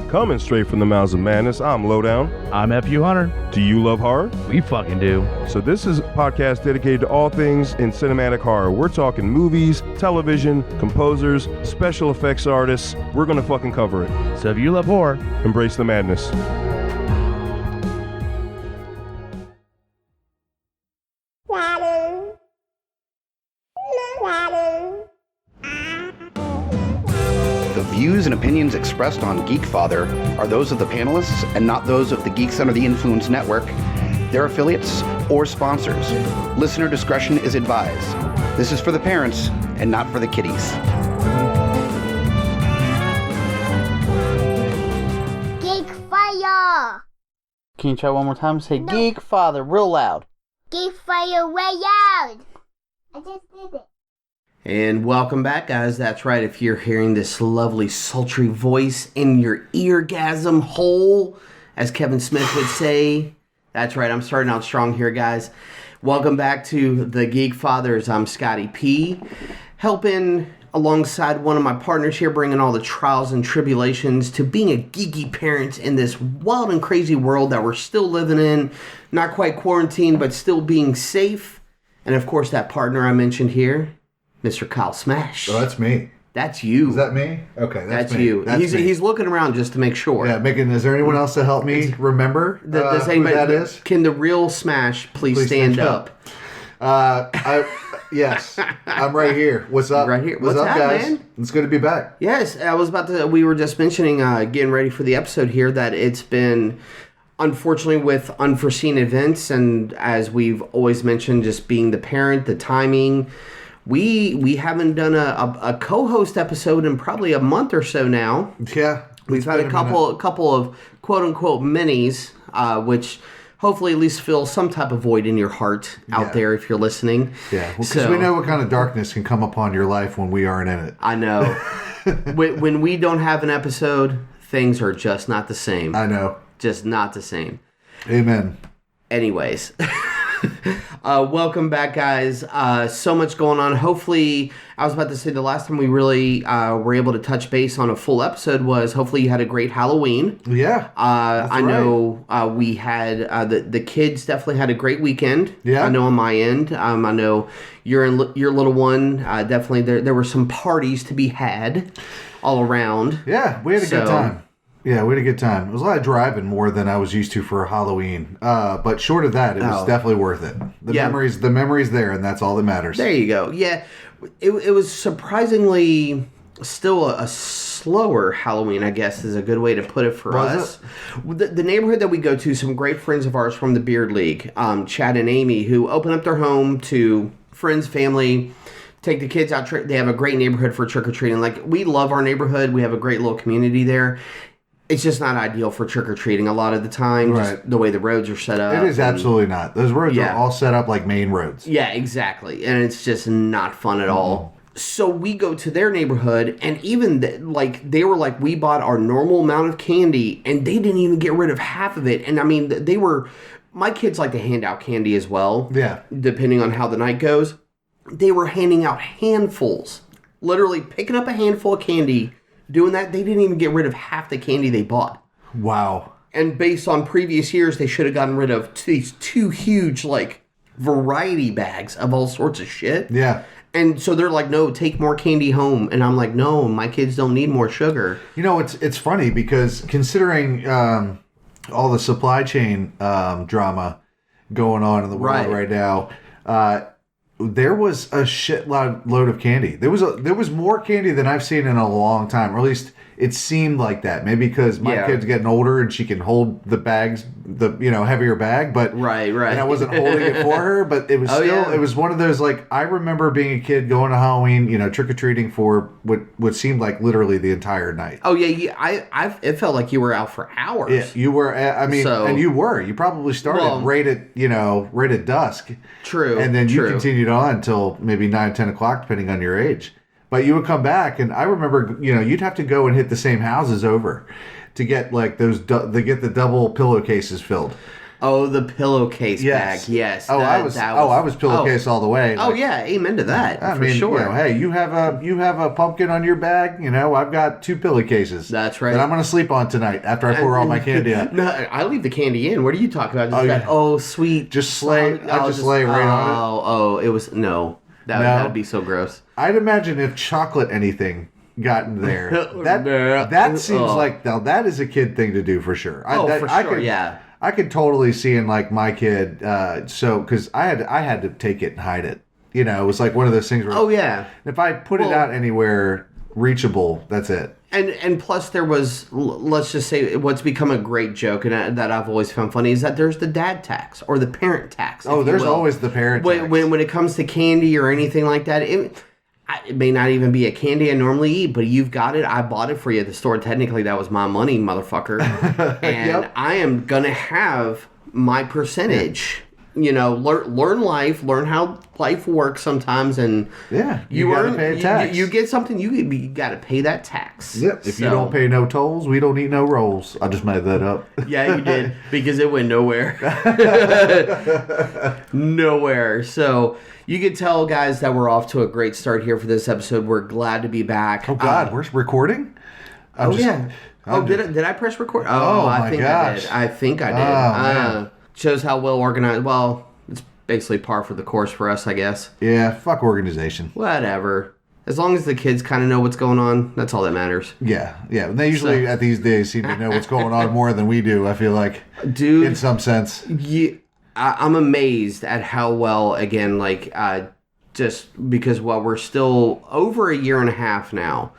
Coming straight from the mouths of madness, I'm Lowdown. I'm FU Hunter. Do you love horror? We fucking do. So this is a podcast dedicated to all things in cinematic horror. We're talking movies, television, composers, special effects artists. We're gonna fucking cover it. So if you love horror, embrace the madness. The views and opinions expressed on Geekfather are those of the panelists and not those of the Geeks Under the Influence Network, their affiliates, or sponsors. Listener discretion is advised. This is for the parents and not for the kiddies. Geekfire! Can you try one more time? Say Geekfather real loud. Geekfire way out! I just did it. And welcome back, guys. That's right. If you're hearing this lovely, sultry voice in your eargasm hole, as Kevin Smith would say, that's right. I'm starting out strong here, guys. Welcome back to the Geekfathers. I'm Scotty P, helping alongside one of my partners here, bringing all the trials and tribulations to being a geeky parent in this wild and crazy world that we're still living in. Not quite quarantined, but still being safe. And of course, that partner I mentioned here, Mr. Kyle Smash. Oh, that's me. That's you. Is that me? Okay, that's me. you. That's me. He's looking around just to make sure. Yeah, is there anyone else to help me remember does who anybody, that is? Can the real Smash please stand up? Yes, I'm right here. What's up? Right here. What's up, guys? Man? It's good to be back. Yes, we were just mentioning, getting ready for the episode here, that it's been, unfortunately, with unforeseen events, and as we've always mentioned, just being the parent, the timing. We haven't done a co-host episode in probably a month or so now. Yeah. We've had a couple of quote-unquote minis, which hopefully at least fill some type of void in your heart out there if you're listening. Yeah, because we know what kind of darkness can come upon your life when we aren't in it. I know. when we don't have an episode, things are just not the same. I know. Just not the same. Amen. Anyways. Welcome back, guys. So much going on. Hopefully, I was about to say the last time we really were able to touch base on a full episode was hopefully you had a great Halloween. Yeah. I know we had the kids definitely had a great weekend. Yeah. I know on my end. I know your little one definitely there were some parties to be had all around. Yeah, we had a good time. Yeah, we had a good time. It was a lot of driving more than I was used to for Halloween. But short of that, it was definitely worth it. The memories there, and that's all that matters. There you go. Yeah, it was surprisingly still a slower Halloween, I guess is a good way to put it for us. The neighborhood that we go to, some great friends of ours from the Beard League, Chad and Amy, who open up their home to friends, family, take the kids out. They have a great neighborhood for trick-or-treating. Like, we love our neighborhood. We have a great little community there. It's just not ideal for trick-or-treating a lot of the time, just the way the roads are set up. It is absolutely not. Those roads are all set up like main roads. Yeah, exactly. And it's just not fun at all. So we go to their neighborhood, and even, they were like, we bought our normal amount of candy, and they didn't even get rid of half of it. And, I mean, my kids like to hand out candy as well. Yeah. Depending on how the night goes. They were handing out handfuls. Literally picking up a handful of candy. Doing that, they didn't even get rid of half the candy they bought. Wow. And based on previous years, they should have gotten rid of these two huge, variety bags of all sorts of shit. Yeah. And so they're like, no, take more candy home. And I'm like, no, my kids don't need more sugar. You know, it's funny because considering all the supply chain drama going on in the world right now, there was a shitload of candy. There was more candy than I've seen in a long time, or at least it seemed like that. Maybe because my kid's getting older and she can hold the bags, heavier bag. But right. And I wasn't holding it for her, but it was it was one of those, I remember being a kid going to Halloween, trick or treating for what seemed like literally the entire night. Oh yeah, it felt like you were out for hours. Yeah, you were. And you were. You probably started right at dusk. True. And then you continued on until maybe 9, 10 o'clock, depending on your age. But you would come back, and I remember, you'd have to go and hit the same houses over to get to get the double pillowcases filled. Oh, the pillowcase Yes. bag. Yes. I was pillowcase all the way. Oh yeah, amen to that. I for mean, sure. you know, hey, you have a pumpkin on your bag. You know, I've got 2 pillowcases. That's right. That I'm going to sleep on tonight after I pour all my candy out. No, I leave the candy in. What are you talking about? Sweet. Just slay. I just lay right on it. Oh, it was no. That'd be so gross. I'd imagine if chocolate anything got in there. That seems like now that is a kid thing to do for sure. Yeah. I could totally see in like my kid. Because I had to take it and hide it. You know, it was like one of those things where. Oh yeah. If I put it out anywhere reachable, that's it. And plus there was, let's just say, what's become a great joke and that I've always found funny is that there's the dad tax or the parent tax. Oh, there's always the parent tax. When it comes to candy or anything like that, it may not even be a candy I normally eat, but you've got it. I bought it for you at the store. Technically, that was my money, motherfucker. And yep. I am going to have my percentage. You know, learn life, learn how life works sometimes, and you gotta pay a tax. You get something, you got to pay that tax. Yep. If you don't pay no tolls, we don't eat no rolls. I just made that up. Yeah, you did because it went nowhere. Nowhere. So you could tell, guys, that we're off to a great start here for this episode. We're glad to be back. Oh God, we're recording. Did I press record? I think I did. I think I did. Man. Shows how well organized. Well, it's basically par for the course for us, I guess. Yeah, fuck organization. Whatever. As long as the kids kind of know what's going on, that's all that matters. Yeah. They usually at these days seem to know what's going on more than we do, I feel like. Dude. In some sense. I'm amazed at how well, again, just because we're still over a year and a half now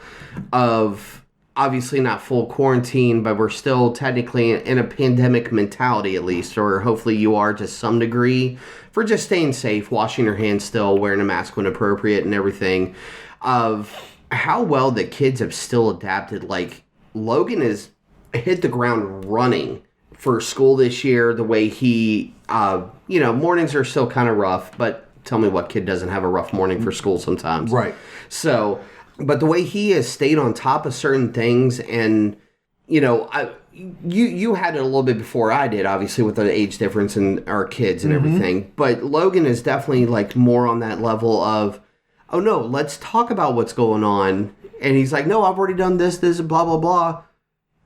of... Obviously not full quarantine, but we're still technically in a pandemic mentality at least, or hopefully you are to some degree, for just staying safe, washing your hands still, wearing a mask when appropriate and everything, of how well the kids have still adapted. Like, Logan has hit the ground running for school this year, the way he, mornings are still kind of rough, but tell me what kid doesn't have a rough morning for school sometimes. Right. So... But the way he has stayed on top of certain things, and you had it a little bit before I did, obviously with the age difference in our kids and everything. But Logan is definitely like more on that level of, oh no, let's talk about what's going on. And he's like, no, I've already done this, blah blah blah.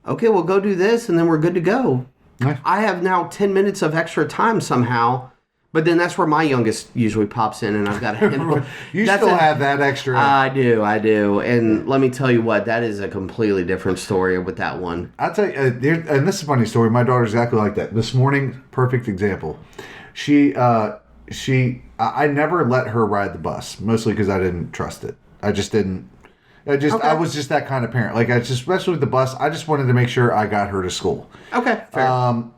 Okay, well go do this, and then we're good to go. Yeah. I have now 10 minutes of extra time somehow. But then that's where my youngest usually pops in, and I've got to handle. You still have that extra. I do. And let me tell you what, that is a completely different story with that one. I'll tell you, and this is a funny story. My daughter's exactly like that. This morning, perfect example. I never let her ride the bus, mostly because I didn't trust it. I just didn't. I was just that kind of parent. Like, especially with the bus, I just wanted to make sure I got her to school. Okay, fair.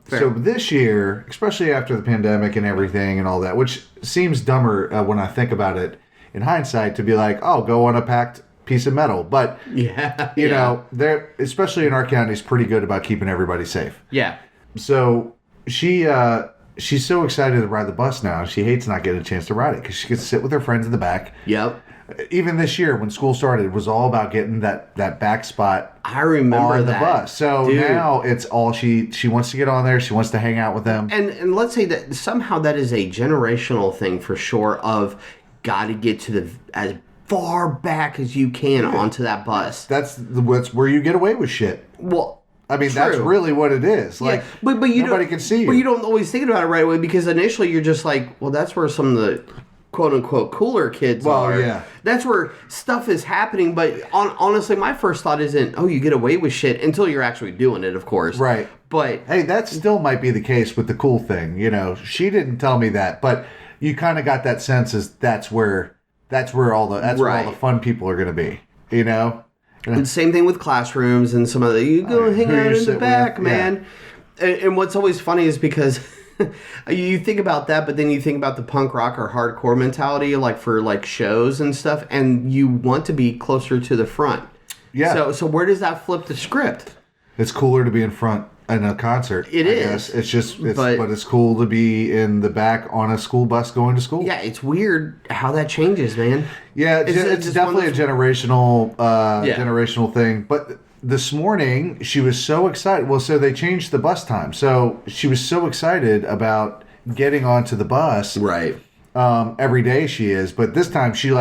So this year, especially after the pandemic and everything and all that, which seems dumber when I think about it in hindsight, to be like, oh, go on a packed piece of metal. But, you know, they're, especially in our county, is pretty good about keeping everybody safe. Yeah. So she's so excited to ride the bus now. She hates not getting a chance to ride it because she gets to sit with her friends in the back. Yep. Even this year, when school started, it was all about getting that back spot. I remember on the bus. So now it's all she wants to get on there. She wants to hang out with them. And let's say that somehow that is a generational thing for sure. Of got to get to as far back as you can onto that bus. That's where you get away with shit. Well. I mean, that's really what it is. Like, but nobody can see you. But you don't always think about it right away because initially you're just like, well, that's where some of the quote-unquote cooler kids are. Well, yeah. That's where stuff is happening. But honestly, my first thought isn't, oh, you get away with shit until you're actually doing it, of course. Right. But hey, that still might be the case with the cool thing. You know, she didn't tell me that, but you kind of got that sense as that's where all the fun people are going to be. You know. And same thing with classrooms and some of the, you go hang out in the back, man. Yeah. And what's always funny is because you think about that, but then you think about the punk rock or hardcore mentality, like for like shows and stuff, and you want to be closer to the front. Yeah. So where does that flip the script? It's cooler to be in front in a concert. It is. It's just, but it's cool to be in the back on a school bus going to school. Yeah, it's weird how that changes, man. Yeah, it's definitely a generational thing. But this morning, she was so excited. Well, so they changed the bus time. So she was so excited about getting onto the bus. Right. Every day she is. But this time she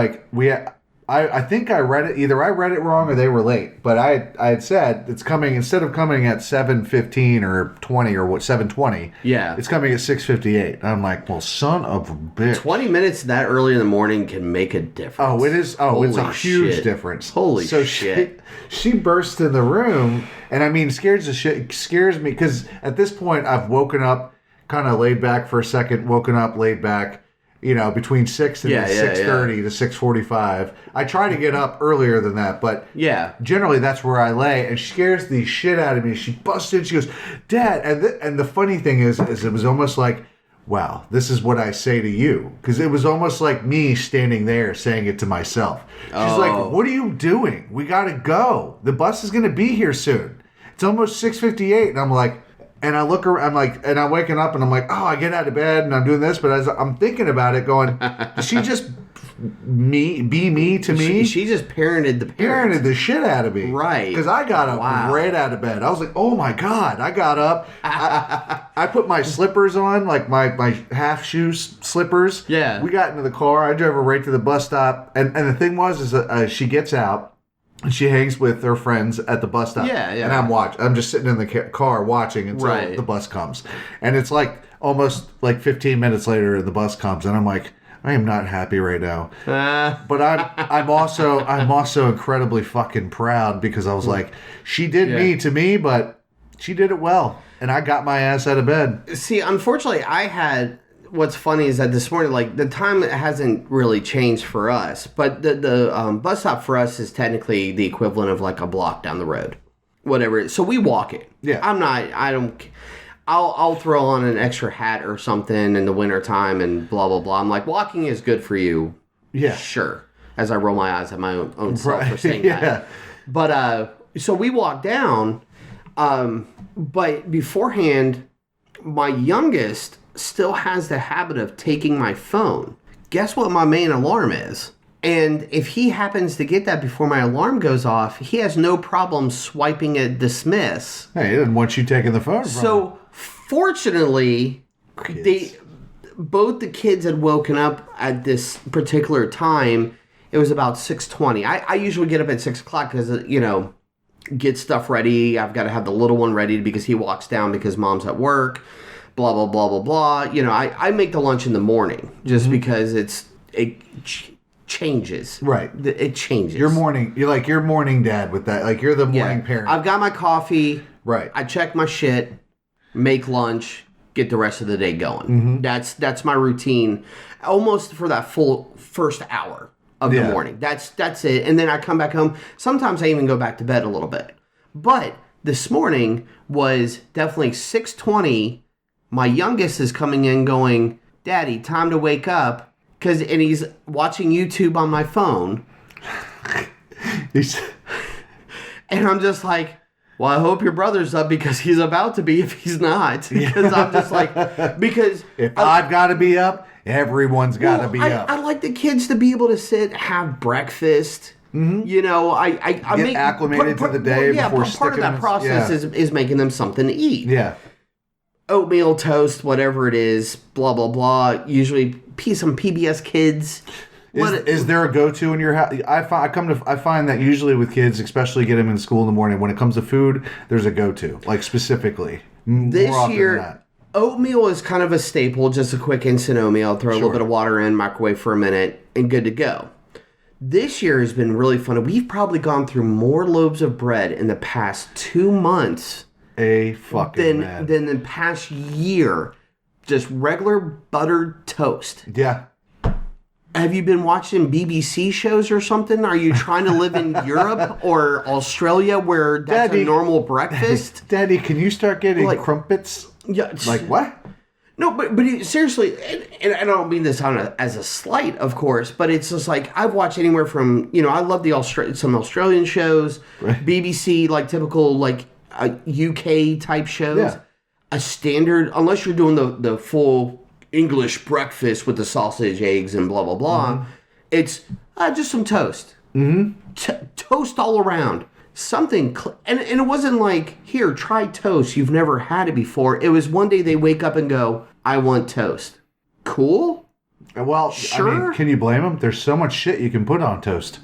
I think I read it. Either I read it wrong or they were late. But I had said it's coming, instead of coming at 7:15 or 20 or 7:20. Yeah. It's coming at 6:58. I'm like, well, son of a bitch. 20 minutes that early in the morning can make a difference. Oh, it is. Oh, Holy it's a huge shit. difference. Holy shit. She bursts in the room, and I mean, scares me, because at this point I've woken up, kind of laid back for a second, woken up, laid back, between 6 and 6:30 to 6:45. I try to get up earlier than that, but generally that's where I lay, and she scares the shit out of me. She busts in, she goes, "Dad," and the funny thing is it was almost like, wow, this is what I say to you. Because it was almost like me standing there saying it to myself. She's like, what are you doing? We got to go. The bus is going to be here soon. It's almost 6:58. And I'm like, and I look around, and I'm waking up and I'm like, I get out of bed and I'm doing this. But as I'm thinking about it, going, did she just be me to me? She just parented the shit out of me. Right. Because I got up right out of bed. I was like, oh my God. I got up. I put my slippers on, like my half shoe slippers. Yeah. We got into the car. I drove her right to the bus stop. And the thing was, she gets out. And she hangs with her friends at the bus stop. Yeah. And I'm just sitting in the car watching until the bus comes. And it's like almost like 15 minutes later the bus comes. And I'm like, I am not happy right now. But I'm also incredibly fucking proud, because I was like, she did me to me, but she did it well. And I got my ass out of bed. See, unfortunately, what's funny is that this morning, like, the time hasn't really changed for us, but the bus stop for us is technically the equivalent of like a block down the road, whatever. So we walk it. Yeah. I'll throw on an extra hat or something in the wintertime and blah, blah, blah. I'm like, walking is good for you. Yeah. Sure. As I roll my eyes at my own self for saying that. But, so we walk down, but beforehand, my youngest still has the habit of taking my phone. Guess what my main alarm is? And if he happens to get that before my alarm goes off, he has no problem swiping a dismiss. Hey, he didn't want you taking the phone from him. So, fortunately, both the kids had woken up at this particular time. It was about 6:20. I usually get up at 6 o'clock because, get stuff ready. I've got to have the little one ready because he walks down because mom's at work. Blah, blah, blah, blah, blah. I make the lunch in the morning just because it changes. Right. It changes. You're morning dad with that. Like, you're the morning parent. I've got my coffee. Right. I check my shit, make lunch, get the rest of the day going. That's my routine almost for that full first hour of the morning. That's it. And then I come back home. Sometimes I even go back to bed a little bit. But this morning was definitely 6:20. My youngest is coming in going, Daddy, time to wake up. And he's watching YouTube on my phone. And I'm just like, well, I hope your brother's up, because he's about to be if he's not. Because I'm just like, because... If I've got to be up, everyone's got to be up. I like the kids to be able to sit, have breakfast. Mm-hmm. I get acclimated to the day before sticking. Part of that process is making them something to eat. Yeah. Oatmeal, toast, whatever it is, blah, blah, blah. Usually some PBS Kids. Is there a go-to in your house? I find that usually with kids, especially get them in school in the morning, when it comes to food, there's a go-to, like specifically. This year, oatmeal is kind of a staple, just a quick instant oatmeal. Throw a little bit of water in, microwave for a minute, and good to go. This year has been really fun. We've probably gone through more loaves of bread in the past 2 months than the past year. Just regular buttered toast. Yeah. Have you been watching BBC shows or something? Are you trying to live in Europe or Australia where that's a normal breakfast? Daddy, can you start getting crumpets? Yeah. Like what? No, but seriously, and I don't mean this as a slight, of course, but it's just like, I've watched anywhere from, I love some Australian shows, right. BBC, like typical, like UK type shows. Yeah. A standard, unless you're doing the full English breakfast with the sausage, eggs, and blah, blah, blah, it's just some toast. Mm-hmm. Toast all around. something, and it wasn't like, here, try toast. You've never had it before. It was one day they wake up and go, I want toast. Cool? Well, sure. I mean, can you blame them? There's so much shit you can put on toast.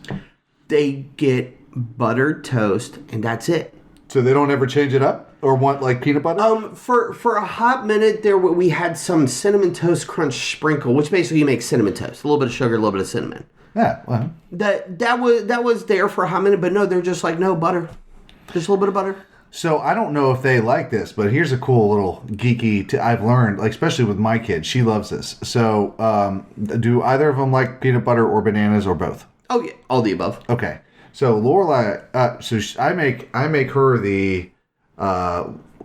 They get buttered toast, and that's it. So they don't ever change it up or want like peanut butter? For a hot minute there, we had some cinnamon toast crunch sprinkle, which basically you make cinnamon toast, a little bit of sugar, a little bit of cinnamon. Yeah, well. That was there for a hot minute, but no, they're just like, no, butter, just a little bit of butter. So I don't know if they like this, but here's a cool little geeky I've learned, like especially with my kid, she loves this. So do either of them like peanut butter or bananas or both? Oh yeah, all the above. Okay. So Lorelai, I make her the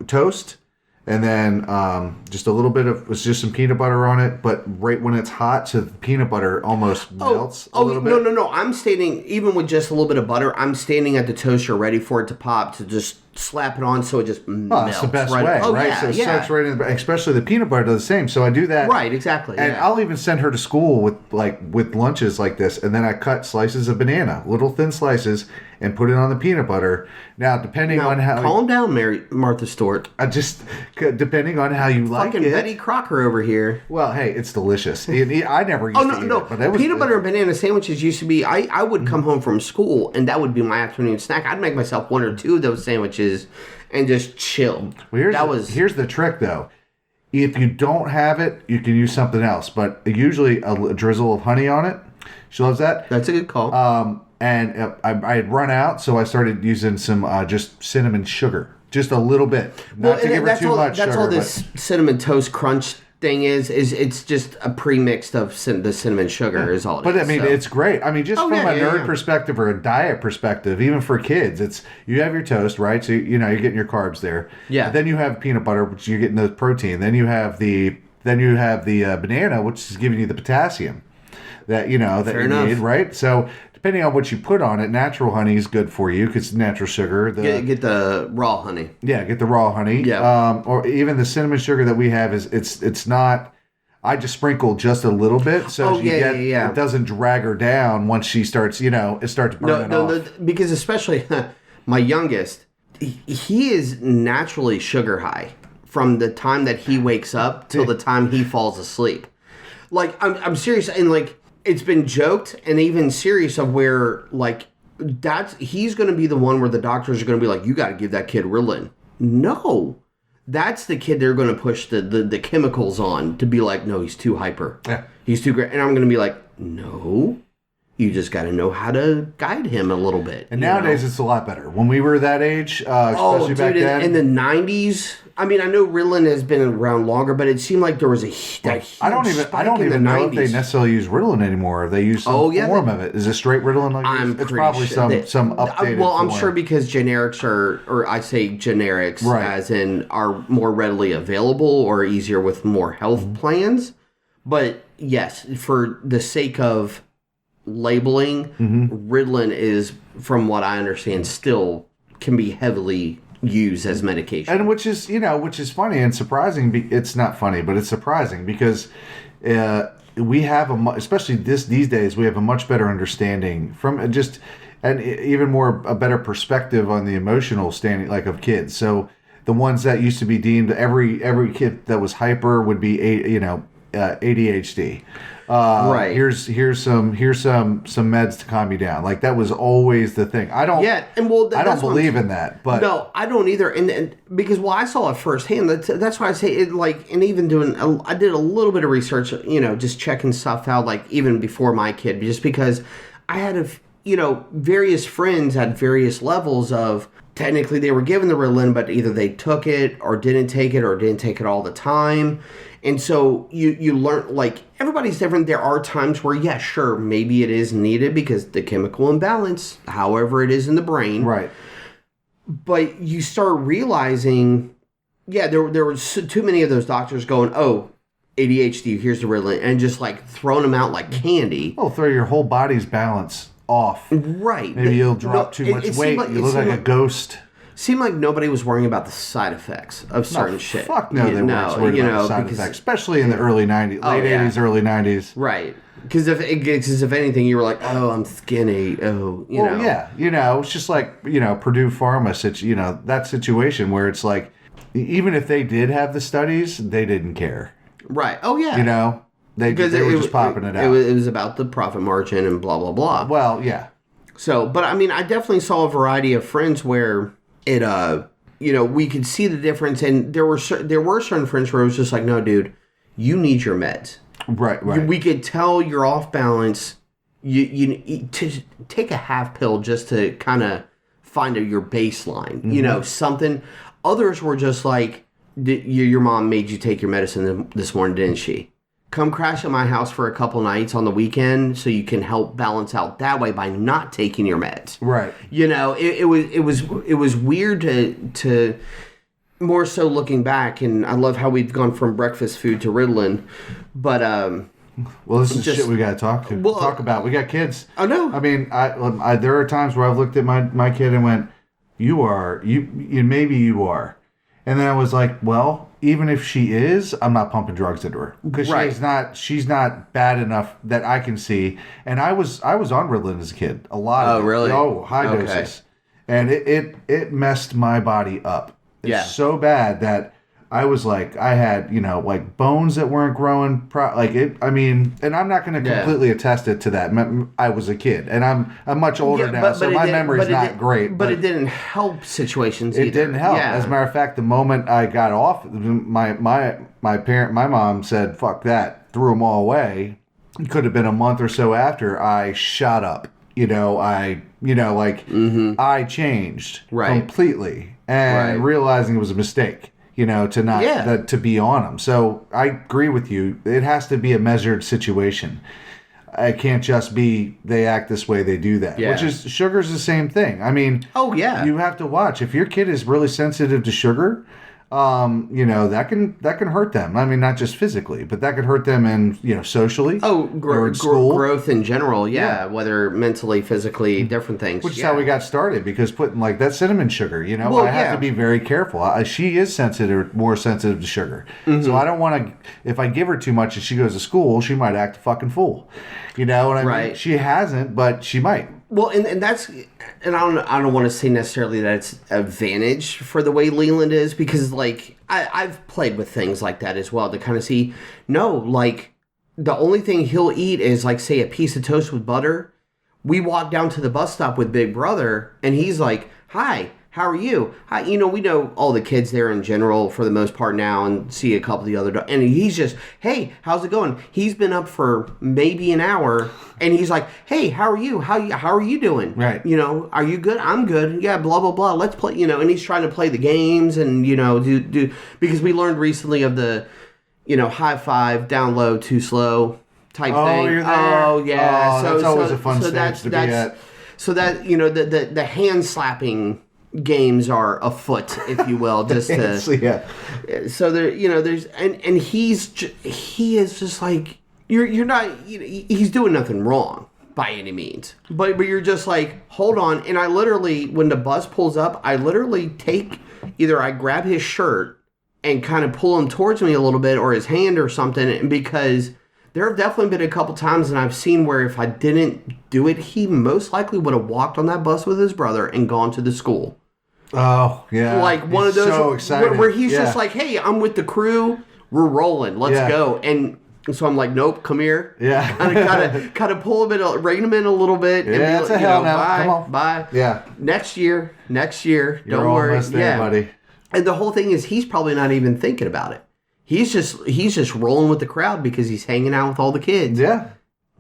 toast, and then just a little bit of just some peanut butter on it. But right when it's hot, so the peanut butter almost melts a little bit. No. I'm standing even with just a little bit of butter. I'm standing at the toaster ready for it to pop to just slap it on so it just melts. That's the best right? way, oh, right? Yeah, so it soaks right in, especially the peanut butter does the same. So I do that. Right, exactly. And yeah. I'll even send her to school with lunches like this, and then I cut slices of banana, little thin slices, and put it on the peanut butter. Now, depending on how... Calm down, Martha Stewart. Depending on how you like Fucking it. Betty Crocker over here. Well, hey, it's delicious. I never used to eat it, but it was peanut butter and banana sandwiches used to be... I would come home from school, and that would be my afternoon snack. I'd make myself one or two of those sandwiches and just chill. Well, here's the trick, though. If you don't have it, you can use something else, but usually a drizzle of honey on it. She loves that. That's a good call. And I had run out, so I started using some just cinnamon sugar. Just a little bit. Not to give her too much sugar. That's all this cinnamon toast crunch thing is it's just a pre-mix of the cinnamon sugar is all it is. But I mean, it's great. I mean, just from a nerd perspective or a diet perspective, even for kids, you have your toast, right? So, you're getting your carbs there. Yeah. Then you have peanut butter, which you're getting the protein. Then you have the banana, which is giving you the potassium that you need, right? So depending on what you put on it, natural honey is good for you because it's natural sugar. Get the raw honey. Yeah, get the raw honey. Yeah. Or even the cinnamon sugar that we have it's not. I just sprinkle just a little bit so it doesn't drag her down once she starts. It starts burning off. Because especially my youngest, he is naturally sugar high from the time that he wakes up till the time he falls asleep. Like I'm serious, and like. It's been joked and even serious of where, like, he's going to be the one where the doctors are going to be like, you got to give that kid Ritalin. No. That's the kid they're going to push the chemicals on to be like, no, he's too hyper. Yeah. He's too great. And I'm going to be like, no. You just got to know how to guide him a little bit. And nowadays it's a lot better. When we were that age, especially back then. In the 90s, I mean, I know Ritalin has been around longer, but it seemed like there was I don't even know if they necessarily use Ritalin anymore. They use some form of it. Is it straight Ritalin? It's probably sure some updated Well, I'm form. sure because generics or I say generics as in are more readily available or easier with more health plans. But yes, for the sake of labeling, Ritalin is, from what I understand, still can be heavily used as medication. And which is funny and surprising. It's not funny, but it's surprising because we have especially these days, we have a much better understanding from just, and even more a better perspective on the emotional standing like of kids. So the ones that used to be deemed every kid that was hyper would be ADHD. Right. Here's some meds to calm you down. Like that was always the thing. I don't believe in that. But no, I don't either. And because I saw it firsthand. That's why I say it. Like, and even I did a little bit of research. Just checking stuff out. Like even before my kid, just because I had various friends at various levels of. Technically, they were given the Ritalin, but either they took it or didn't take it all the time. And so you learn, like, everybody's different. There are times where, yeah, sure, maybe it is needed because the chemical imbalance, however it is in the brain. Right. But you start realizing, yeah, there were too many of those doctors going, oh, ADHD, here's the Ritalin, and just, like, throwing them out like candy. Oh, throw your whole body's balance off. Right. Maybe you'll drop too much weight. You look like a ghost. seemed like nobody was worrying about the side effects of certain shit. Fuck no, they weren't worried about the side effects, especially in the early 90s, late 80s, early 90s. Right. Because if anything, you were like, oh, I'm skinny. Oh, you know. Yeah, it's just like, Purdue Pharma, that situation where it's like, even if they did have the studies, they didn't care. Right. Oh, yeah. They were just popping it out. It was about the profit margin and blah, blah, blah. Well, yeah. So, but I mean, I definitely saw a variety of friends where it, we could see the difference. And there were certain friends where it was just like, no, dude, you need your meds. Right. We could tell you're off balance. You to take a half pill just to kind of find your baseline. Mm-hmm. Something. Others were just like, your mom made you take your medicine this morning, didn't she? Come crash at my house for a couple nights on the weekend so you can help balance out that way by not taking your meds. Right. It was weird to more so looking back, and I love how we've gone from breakfast food to Ritalin, but well, this is shit we got to talk about. We got kids. I know. I mean, I there are times where I've looked at my kid and went, maybe you are. And then I was like, well, even if she is, I'm not pumping drugs into her. Because she's not bad enough that I can see. And I was on Ritalin as a kid. A lot of it. Really? Oh, high doses. And it messed my body up. It's so bad that I was like, I had, like bones that weren't growing. And I'm not going to completely attest it to that. I was a kid, and I'm much older now, so my memory's not great. But it didn't help situations either. It didn't help. Yeah. As a matter of fact, the moment I got off, my mom said, fuck that, threw them all away. It could have been a month or so after I shot up. I changed completely, and realizing it was a mistake. To be on them. So I agree with you. It has to be a measured situation. It can't just be they act this way, they do that. Yeah. Which is, sugar's the same thing. I mean, you have to watch. If your kid is really sensitive to sugar, that can hurt them. I mean, not just physically, but that could hurt them in, socially. Oh, or in school. Growth in general, whether mentally, physically, different things. Which is how we got started, because putting like that cinnamon sugar, I have to be very careful. She is more sensitive to sugar. Mm-hmm. So I don't want to, if I give her too much and she goes to school, she might act a fucking fool. You know what I mean? She hasn't, but she might. Well, and that's, and I don't want to say necessarily that it's advantage for the way Leland is, because like I've played with things like that as well to kind of see, the only thing he'll eat is like, say, a piece of toast with butter. We walk down to the bus stop with Big Brother, and he's like, "Hi, how are you?" Hi, we know all the kids there in general for the most part now, and see a couple of the other, and he's just, "Hey, how's it going?" He's been up for maybe an hour, and he's like, "Hey, how are you? How are you doing? Right? Are you good? I'm good. Yeah, blah blah blah. Let's play." And he's trying to play the games, and do because we learned recently of the, high five, down low, too slow type thing. You're there. Oh yeah. That's always a fun stage to be at. So that the hand slapping games are afoot, if you will, just to so there there's and he is just like, you're not, he's doing nothing wrong by any means, but you're just like, hold on. And I literally, when the bus pulls up, I literally I grab his shirt and kind of pull him towards me a little bit, or his hand or something, because there have definitely been a couple times, and I've seen where if I didn't do it, he most likely would have walked on that bus with his brother and gone to the school. Oh, yeah. Like one of those so excited. Where he's just like, "Hey, I'm with the crew. We're rolling. Let's go." And so I'm like, "Nope, come here." Yeah. kind of pull him in, rein him in a little bit. Yeah, and it's a hell now. Come on. Bye. Yeah. Next year. You're Don't worry. Almost there, buddy. And the whole thing is, he's probably not even thinking about it. He's just rolling with the crowd because he's hanging out with all the kids. Yeah.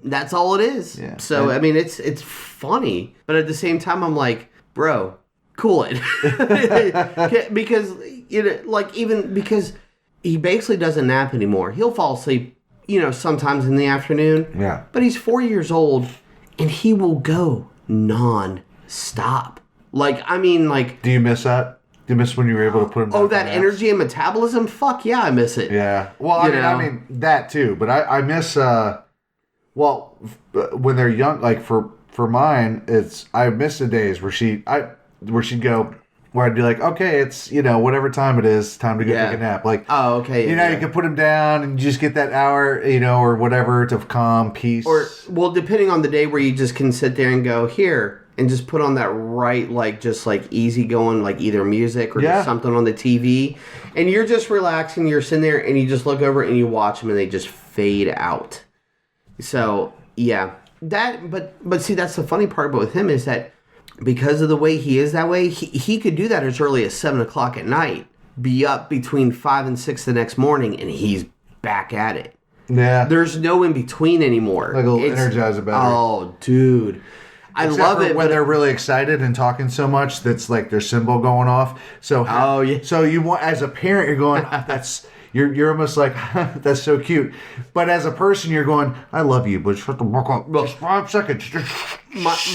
That's all it is. Yeah. So, I mean, it's funny. But at the same time, I'm like, bro, cool it. Because, even because he basically doesn't nap anymore. He'll fall asleep, sometimes in the afternoon. Yeah. But he's 4 years old, and he will go non-stop. Do you miss that? Do you miss when you were able to put him back? Oh, that energy and metabolism? Fuck yeah, I miss it. Yeah. Well, I mean that too, but I miss when they're young, like for mine, I miss the days where she'd go, where I'd be like, okay, it's, whatever time it is, time to go take a nap. Like, oh, okay. you can put him down and you just get that hour, or whatever to calm, peace. Or, well, depending on the day where you just can sit there and go, here, and just put on that right, like, just like easy going, like either music or just something on the TV. And you're just relaxing, you're sitting there and you just look over and you watch them and they just fade out. So, yeah. But see, that's the funny part about him is that because of the way he is that way, he could do that as early as 7 o'clock at night, be up between 5 and 6 the next morning, and he's back at it. Yeah. There's no in between anymore. Like a little Energizer battery. Oh, dude. I love it when they're really excited and talking so much that's like their symbol going off. So So you want, as a parent, you're going, you're almost like, that's so cute. But as a person, you're going, I love you, but shut the fuck up. Just 5 seconds.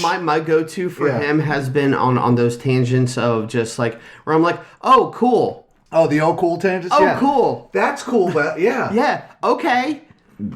My go-to for him has been on those tangents of just like where I'm like, oh, cool. Oh, the old cool tangents. Oh, cool. That's cool. But yeah. Okay.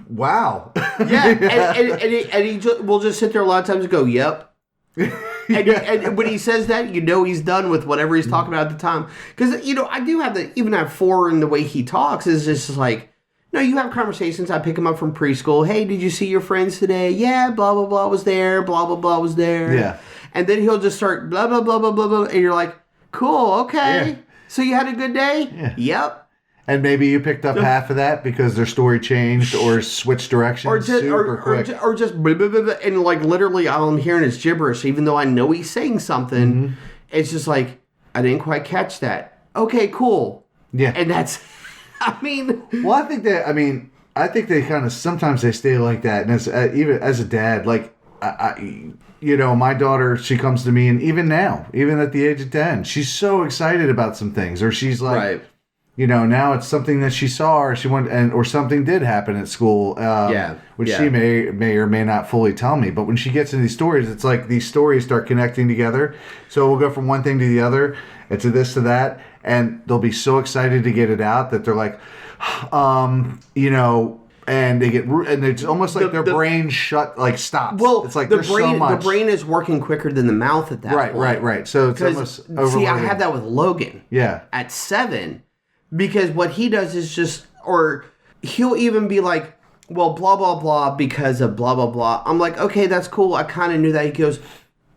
Wow. Yeah, and he will just sit there a lot of times and go, yep. And when he says that, he's done with whatever he's talking about at the time. Because, I do have 4 in the way he talks is just like, no, you have conversations. I pick him up from preschool. Hey, did you see your friends today? Yeah, blah, blah, blah was there. Blah, blah, blah was there. Yeah. And then he'll just start blah, blah, blah, blah, blah, blah. And you're like, cool, okay. Yeah. So you had a good day? Yeah. Yep. And maybe you picked up half of that because their story changed or switched directions super quick. Or just blah, blah, blah, blah, and like literally all I'm hearing is gibberish, even though I know he's saying something. Mm-hmm. It's just like, I didn't quite catch that. Okay, cool. Yeah. And that's, Well, I think they kind of, sometimes they stay like that. And even as a dad, like, my daughter, she comes to me, and even now, even at the age of 10, she's so excited about some things. Or she's like... Right. Now it's something that she saw or she went or something did happen at school, which she may or may not fully tell me. But when she gets into these stories, it's like these stories start connecting together. So we'll go from one thing to the other and to this to that. And they'll be so excited to get it out that they're like, and they get, and it's almost like their brain stops. Well, it's like the brain is working quicker than the mouth at that point. Right. So it's almost overloading. See, I had that with Logan. Yeah. At 7. Because what he does is just, or he'll even be like, well, blah, blah, blah, because of blah, blah, blah. I'm like, okay, that's cool. I kind of knew that. He goes,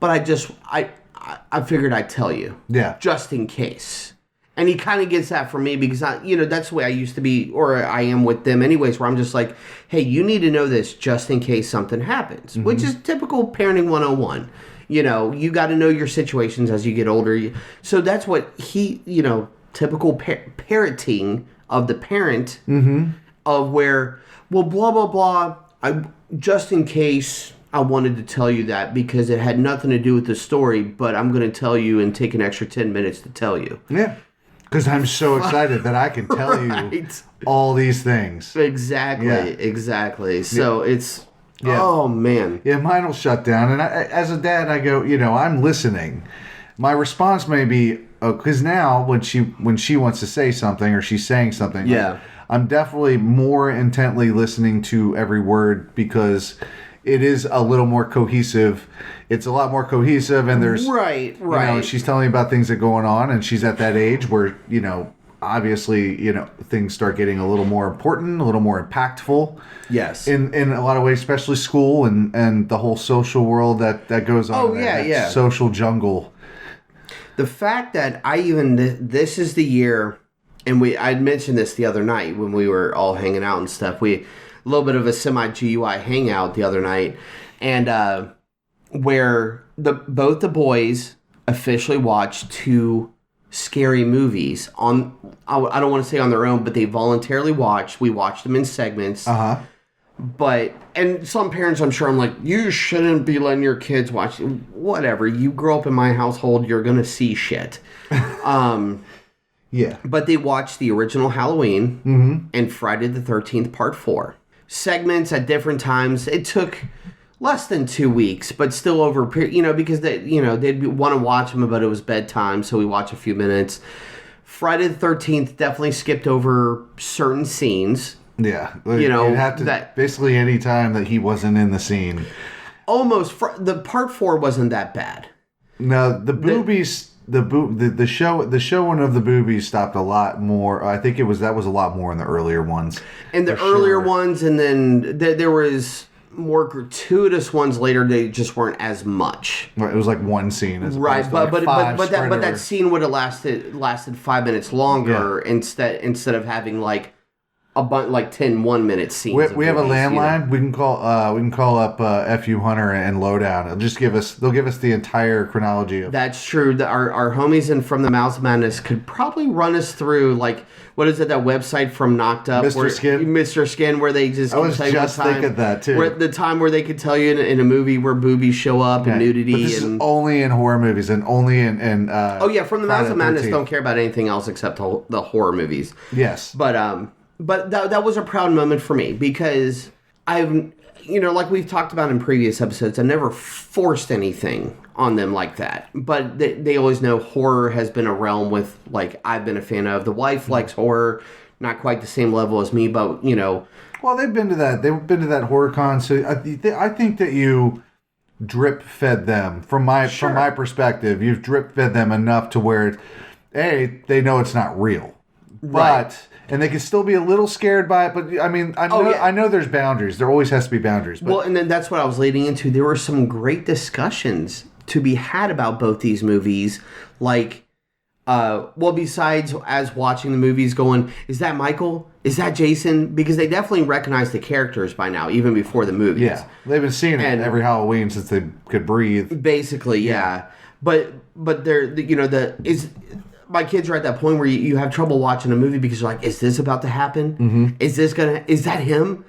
but I figured I'd tell you. Yeah. Just in case. And he kind of gets that from me because, that's the way I used to be, or I am with them anyways, where I'm just like, hey, you need to know this just in case something happens, which is typical parenting 101. You got to know your situations as you get older. So that's what he, typical parenting of the parent of where, well, blah, blah, blah, just in case I wanted to tell you that because it had nothing to do with the story, but I'm going to tell you and take an extra 10 minutes to tell you. Yeah. Because I'm so excited that I can tell you all these things. Exactly. So it's, oh, man. Yeah, mine will shut down. And as a dad, I go, I'm listening. My response may be, because now when she wants to say something or she's saying something, I'm definitely more intently listening to every word because it is a little more cohesive. It's a lot more cohesive, and there's right. She's telling me about things that are going on, and she's at that age where obviously things start getting a little more important, a little more impactful. Yes, in a lot of ways, especially school and the whole social world that goes on. Oh social jungle. The fact that this is the year, and I'd mentioned this the other night when we were all hanging out and stuff. A little bit of a semi-GUI hangout the other night, and where both the boys officially watched 2 scary movies on. I don't want to say on their own, but they voluntarily watched. We watched them in segments. But, and some parents, I'm sure, I'm like, you shouldn't be letting your kids watch. Whatever. You grow up in my household, you're going to see shit. Yeah. But they watched the original Halloween and Friday the 13th Part 4. Segments at different times. It took less than 2 weeks, but still over, because they'd want to watch them, but it was bedtime, so we watch a few minutes. Friday the 13th definitely skipped over certain scenes. Yeah, you'd have to basically any time that he wasn't in the scene. Almost the Part 4 wasn't that bad. No, the boobies the showing of the boobies stopped a lot more. I think that was a lot more in the earlier ones. In the earlier ones, and then there was more gratuitous ones later. They just weren't as much. Right, it was like one scene, right? But that scene would have lasted 5 minutes longer instead of having like a bunch like 10 1-minute scenes. We have a landline. We can call up FU Hunter and Lowdown. They'll give us the entire chronology of. That's true. Our homies in From the Mouths of Madness could probably run us through like what is it, that website from Knocked Up, Mr. Skin, where they just I was just thinking that too. Where the time where they could tell you in a movie where boobies show up and nudity. But this is only in horror movies and only in From the Mouths of Madness don't care about anything else except the horror movies. Yes. But that was a proud moment for me because I've, like we've talked about in previous episodes, I never forced anything on them like that. But they always know horror has been a realm with, like, I've been a fan of. The wife likes horror, not quite the same level as me, but, Well, they've been to that. They've been to that horror con. So I think that you drip fed them from my perspective. You've drip fed them enough to where, they know it's not real, but. And they can still be a little scared by it, but I mean, I know there's boundaries. There always has to be boundaries. But. Well, and then that's what I was leading into. There were some great discussions to be had about both these movies. Like, besides as watching the movies going, is that Michael? Is that Jason? Because they definitely recognize the characters by now, even before the movies. Yeah, they've been seeing it every Halloween since they could breathe. Basically, yeah. But they're, my kids are at that point where you have trouble watching a movie because you're like, is this about to happen? Mm-hmm. Is that him?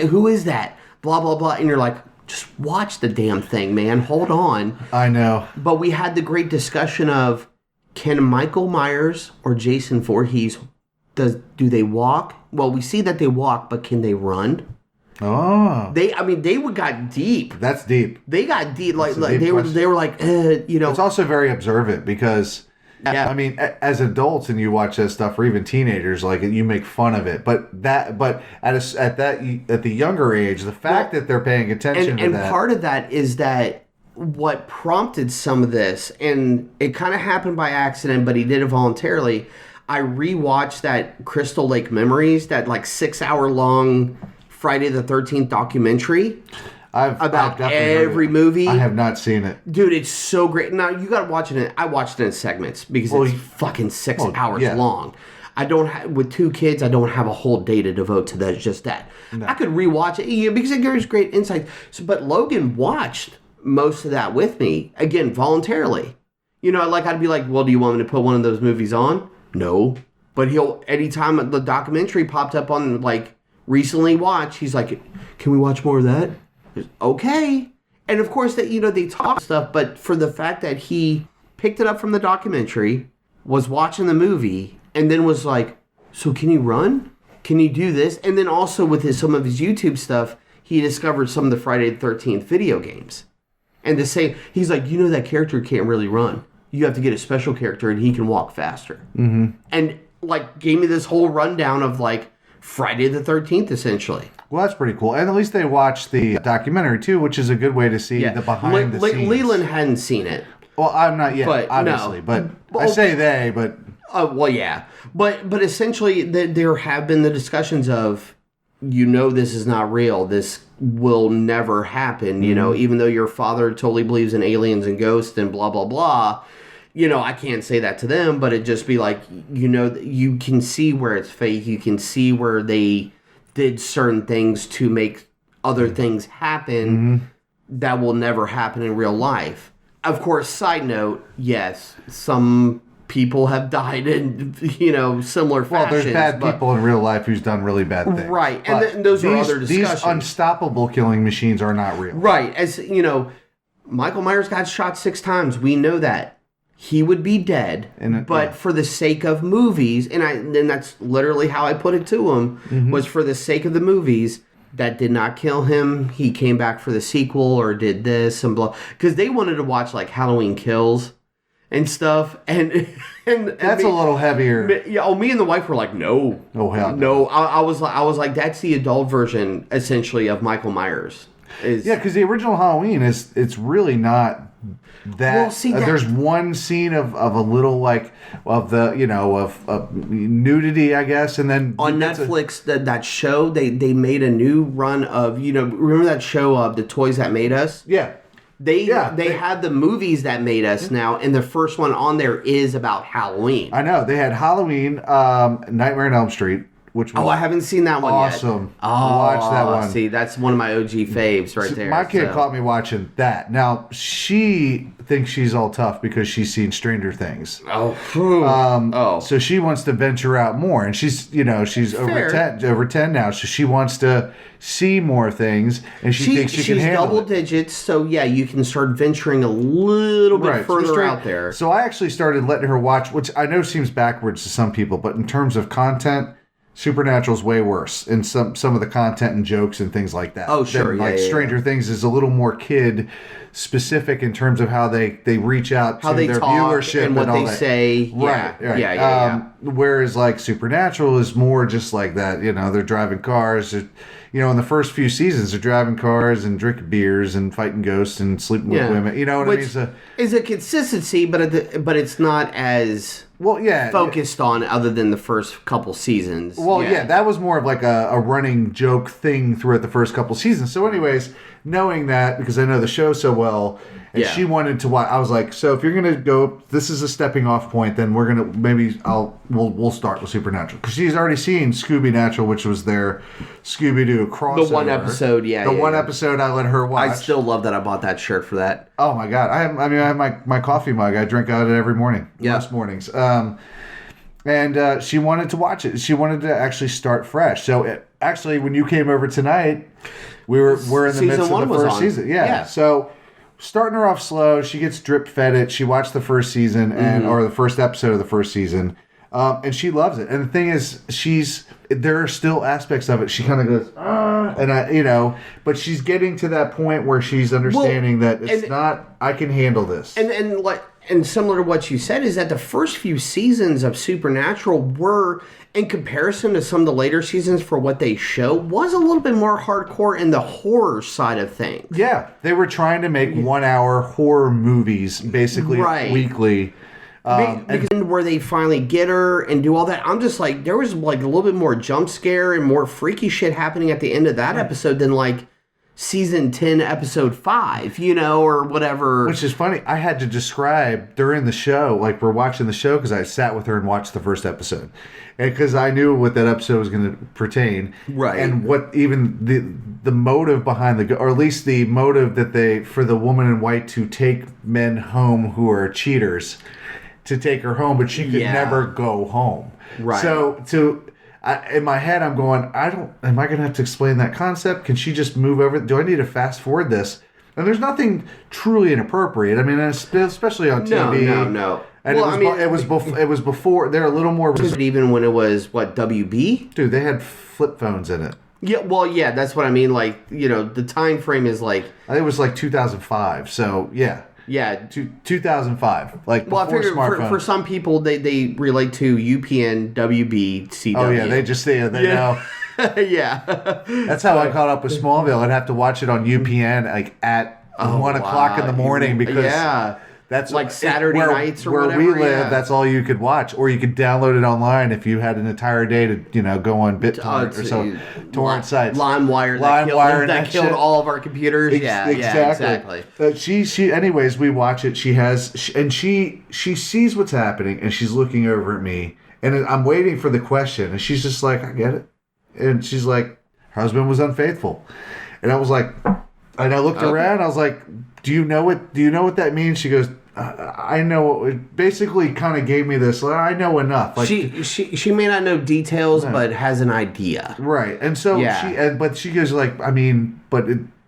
Who is that? Blah, blah, blah. And you're like, just watch the damn thing, man. Hold on. I know. But we had the great discussion of, can Michael Myers or Jason Voorhees, do they walk? Well, we see that they walk, but can they run? Oh. They got deep. That's deep. They got deep. Like they were like, It's also very observant because... Yeah. I mean, as adults, and you watch that stuff, or even teenagers, like you make fun of it. But at the younger age, the fact that they're paying attention to that, and part of that is that what prompted some of this, and it kind of happened by accident, but he did it voluntarily. I rewatched that Crystal Lake Memories, that like 6-hour long Friday the 13th documentary. About every movie. I have not seen it. Dude, it's so great. Now, you got to watch it. I watched it in segments because it's fucking 6 hours long. I don't with 2 kids, I don't have a whole day to devote to that. No. I could rewatch it because it gives great insight. But Logan watched most of that with me, again, voluntarily. I'd be like, well, do you want me to put one of those movies on? No. But anytime the documentary popped up on, like, recently watched, he's like, can we watch more of that? Okay. And of course that they talk stuff, but for the fact that he picked it up from the documentary, was watching the movie, and then was like, so can you run? Can you do this? And then also with some of his YouTube stuff, he discovered some of the Friday the 13th video games. And to say, he's like, that character can't really run. You have to get a special character and he can walk faster. Mm-hmm. And like gave me this whole rundown of like Friday the 13th essentially. Well, that's pretty cool. And at least they watched the documentary, too, which is a good way to see the behind the scenes. Leland hadn't seen it. Well, I'm not yet, obviously. No. But I say they, but... well, yeah. But essentially, there have been the discussions of, this is not real. This will never happen. Mm-hmm. Even though your father totally believes in aliens and ghosts and blah, blah, blah. I can't say that to them, but it'd just be like, you can see where it's fake. You can see where they... did certain things to make other things happen that will never happen in real life. Of course, side note, yes, some people have died in, similar fashions. Well, there's bad people in real life who's done really bad things. Right, and those are other discussions. These unstoppable killing machines are not real. Right, as, Michael Myers got shot 6 times. We know that. He would be dead, but for the sake of movies, and that's literally how I put it to him, was for the sake of the movies, that did not kill him. He came back for the sequel or did this and blah. Because they wanted to watch like Halloween Kills and stuff, and that's a little heavier. Me and the wife were like, no. Oh, hell no. I was like, that's the adult version, essentially, of Michael Myers. Because the original Halloween it's really not that, Well, see, there's one scene of a little like of the of nudity, I guess, and then on Netflix that show they made a new run of remember that show of The Toys That Made Us? Yeah. They had the movies that made us now, and the first one on there is about Halloween. I know they had Halloween, Nightmare on Elm Street, which was I haven't seen that one yet. awesome. Oh, Watch that one. See, that's one of my OG faves right there. My kid caught me watching that. Now she thinks she's all tough because she's seen Stranger Things. So she wants to venture out more, and she's over 10 now, so she wants to see more things, and she thinks she can handle double digits, so yeah, you can start venturing a little bit further out there. So I actually started letting her watch, which I know seems backwards to some people, but in terms of content, Supernatural's way worse in some of the content and jokes and things like that. Oh, sure. Stranger Things is a little more kid specific in terms of how they reach out to their viewership and what all they that. say. Right. Yeah. Whereas like Supernatural is more just like that. They're driving cars. In the first few seasons, they're driving cars and drinking beers and fighting ghosts and sleeping with women. You know what I mean? So, is a consistency, but it's not as focused on other than the first couple seasons. Well, that was more of like a running joke thing throughout the first couple seasons. So anyways, knowing that, because I know the show so well, and she wanted to watch, I was like, so if you're going to go, this is a stepping off point, then we're going to, we'll start with Supernatural. Because she's already seen Scooby Natural, which was their Scooby-Doo crossover. The one episode, episode I let her watch. I still love that I bought that shirt for that. Oh my God. I have my coffee mug. I drink out of it every morning. Most mornings. And she wanted to watch it. She wanted to actually start fresh. So actually, when you came over tonight, we're in the midst of the first season. Yeah. So starting her off slow, she gets drip fed it. She watched the first season or the first episode of the first season, and she loves it. And the thing is, there are still aspects of it. She kind of goes, but she's getting to that point where she's understanding that it's not. I can handle this. And similar to what you said, is that the first few seasons of Supernatural were, in comparison to some of the later seasons for what they show, was a little bit more hardcore in the horror side of things. Yeah, they were trying to make 1 hour horror movies basically weekly. Because where they finally get her and do all that, I'm just like, there was like a little bit more jump scare and more freaky shit happening at the end of that episode than like season 10, episode 5, or whatever. Which is funny. I had to describe during the show, like we're watching the show, because I sat with her and watched the first episode. And because I knew what that episode was going to pertain. Right. And what even the motive behind or at least the motive that for the woman in white to take men home who are cheaters, to take her home, but she could never go home. Right. So in my head, I'm going, am I going to have to explain that concept? Can she just move over? Do I need to fast forward this? And there's nothing truly inappropriate. I mean, especially on TV. No. And it was before. They're a little more. Even when it was WB? Dude, they had flip phones in it. Yeah, well, yeah, that's what I mean. Like, the time frame is like, I think it was like 2005. So yeah. Yeah, 2005. Like, well, I figure for some people they relate to UPN, WB, CW. Oh yeah, they know. Yeah, that's how I caught up with Smallville. I'd have to watch it on UPN like at 1 o'clock in the morning because that's like Saturday nights or where whatever. We live. That's all you could watch, or you could download it online if you had an entire day to go on BitTorrent or so torrent sites. LimeWire that killed all of our computers. Exactly. She. Anyways, we watch it. She sees what's happening, and she's looking over at me, and I'm waiting for the question, and she's just like, I get it, and she's like, her husband was unfaithful, and I was like, and I looked around, I was like, do you know what that means? She goes, I know. It basically kind of gave me this. I know enough. Like, she may not know details, but has an idea. Right, and so but she goes like, I mean,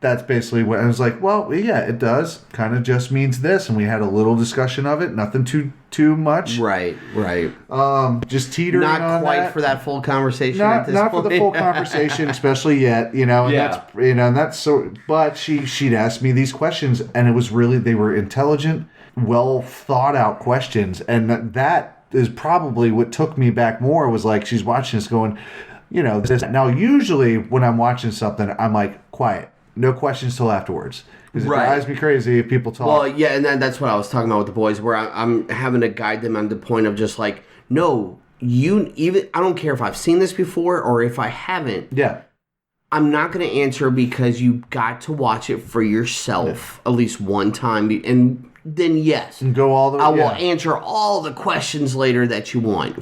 that's basically what I was like. Well, yeah, it does. Kind of just means this, and we had a little discussion of it. Nothing too much. Right. Just teetering on that. Not quite for that full conversation. Not for the full conversation, especially yet. And that's so. But she'd asked me these questions, and it was really, they were intelligent, well thought out questions, and that is probably what took me back more. Was like, she's watching this going, this. Now usually when I'm watching something, I'm like quiet. no questions till afterwards. Because it Right. drives me crazy if people talk. Well, yeah, and that's what I was talking about with the boys, where I'm having to guide them on the point of just like, no, I don't care if I've seen this before or if I haven't. Yeah. I'm not going to answer because you got to watch it for yourself at least one time, and then yes, And go all the way. I will answer all the questions later that you want.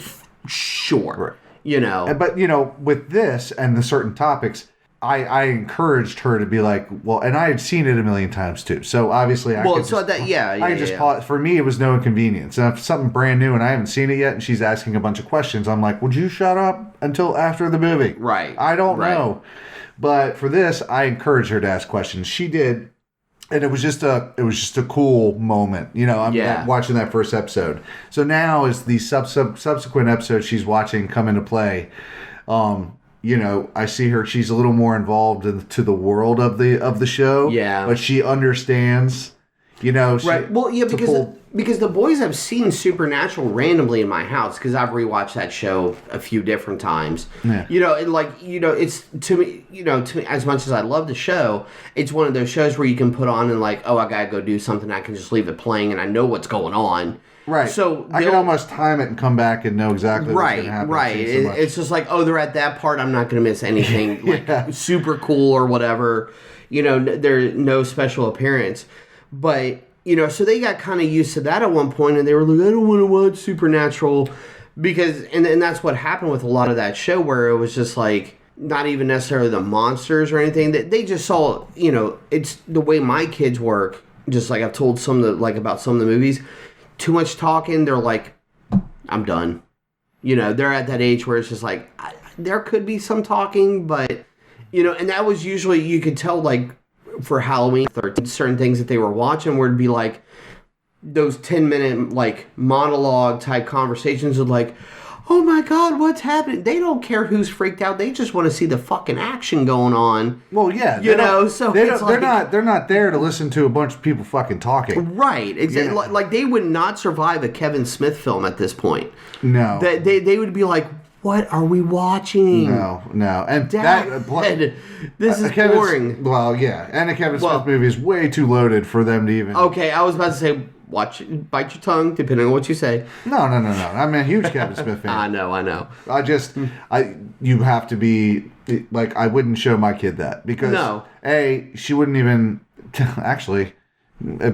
Sure, Right. you know. But, with this and the certain topics, I encouraged her to be like, well, and I had seen it a million times too. So obviously I could just pause. For me, it was no inconvenience. And if something brand new and I haven't seen it yet and she's asking a bunch of questions, I'm like, would you shut up until after the movie? Right. I don't Right. know. But for this, I encouraged her to ask questions. She did. And it was just a cool moment. I'm watching that first episode. So now as the subsequent episodes she's watching come into play, I see her. She's a little more involved into the world of the show. Yeah, but she understands. Right. Well, yeah, because the boys have seen Supernatural randomly in my house because I've rewatched that show a few different times. Yeah. It's to me, as much as I love the show, it's one of those shows where you can put on and like, oh, I gotta go do something. I can just leave it playing and I know what's going on. Right. So I can almost time it and come back and know exactly what's going to happen. Right. It's just like, oh, they're at that part. I'm not going to miss anything like super cool or whatever. There's no special appearance. But, so they got kind of used to that at one point, and they were like, I don't want to watch Supernatural because, and that's what happened with a lot of that show where it was just like, not even necessarily the monsters or anything. That they just saw, it's the way my kids work. Just like I've told about some of the movies. Too much talking, they're like, I'm done. They're at that age where it's just like, there could be some talking, but, and that was usually, you could tell, like, for Halloween, certain things that they were watching where it'd be like, those 10-minute, like, monologue type conversations of like, oh my God, what's happening? They don't care who's freaked out. They just want to see the fucking action going on. Well, yeah. They're not there to listen to a bunch of people fucking talking. Right. Exactly. Yeah. Like they would not survive a Kevin Smith film at this point. No. They would be like, what are we watching? No. And Dad, this is boring. Well, yeah. And a Kevin Smith movie is way too loaded for them to even... Okay, I was about to say... bite your tongue, depending on what you say. No. I'm a huge Kevin Smith fan. I know. You have to be, like, I wouldn't show my kid that. Because, she wouldn't even, actually,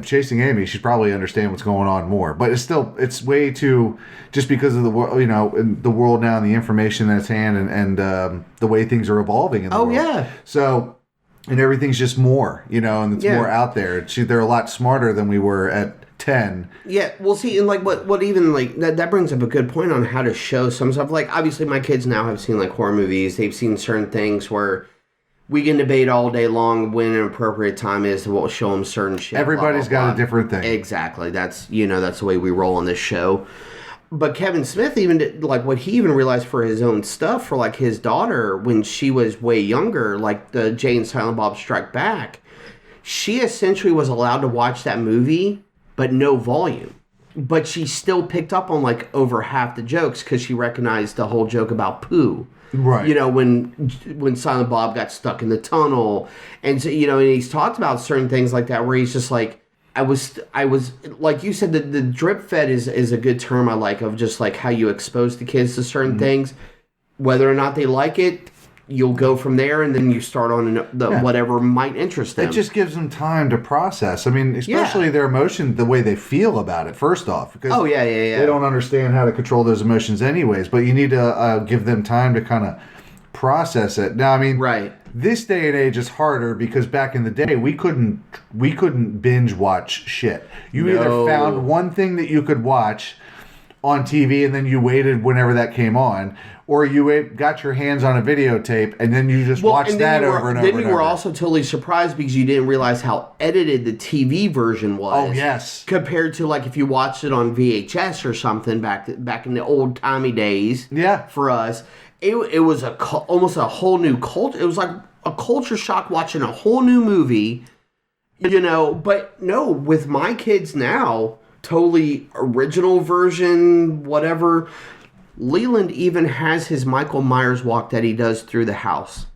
Chasing Amy, she'd probably understand what's going on more. But it's way too, just because of the world, the world now and the information that's hand and the way things are evolving in the world. Oh, yeah. So, and everything's just more, and it's more out there. They're a lot smarter than we were at 10. Yeah, well, see, and like what even like that brings up a good point on how to show some stuff. Like, obviously, my kids now have seen like horror movies. They've seen certain things where we can debate all day long when an appropriate time is to show them certain shit. Everybody's got a different thing. Exactly. That's that's the way we roll on this show. But Kevin Smith even did, like, what he even realized for his own stuff for like his daughter when she was way younger, like the Jay and Silent Bob Strike Back. She essentially was allowed to watch that movie, but no volume. But she still picked up on like over half the jokes because she recognized the whole joke about poo. Right. When Silent Bob got stuck in the tunnel. And so, and he's talked about certain things like that where he's just like, I was like you said, the drip fed is a good term I like, of just like how you expose the kids to certain things. Whether or not they like it, you'll go from there, and then you start on whatever might interest them. It just gives them time to process. I mean, especially their emotion, the way they feel about it, first off. Because they don't understand how to control those emotions anyways, but you need to give them time to kind of process it. Now, I mean, this day and age is harder because back in the day, we couldn't binge watch shit. You either found one thing that you could watch on TV and then you waited whenever that came on, or you got your hands on a videotape and then you just watched that over and over. Then you were also totally surprised because you didn't realize how edited the TV version was. Oh, yes. Compared to like if you watched it on VHS or something back in the old timey days. Yeah. For us, it was almost a whole new culture. It was like a culture shock watching a whole new movie, But no, with my kids now, totally original version, whatever. Leland even has his Michael Myers walk that he does through the house.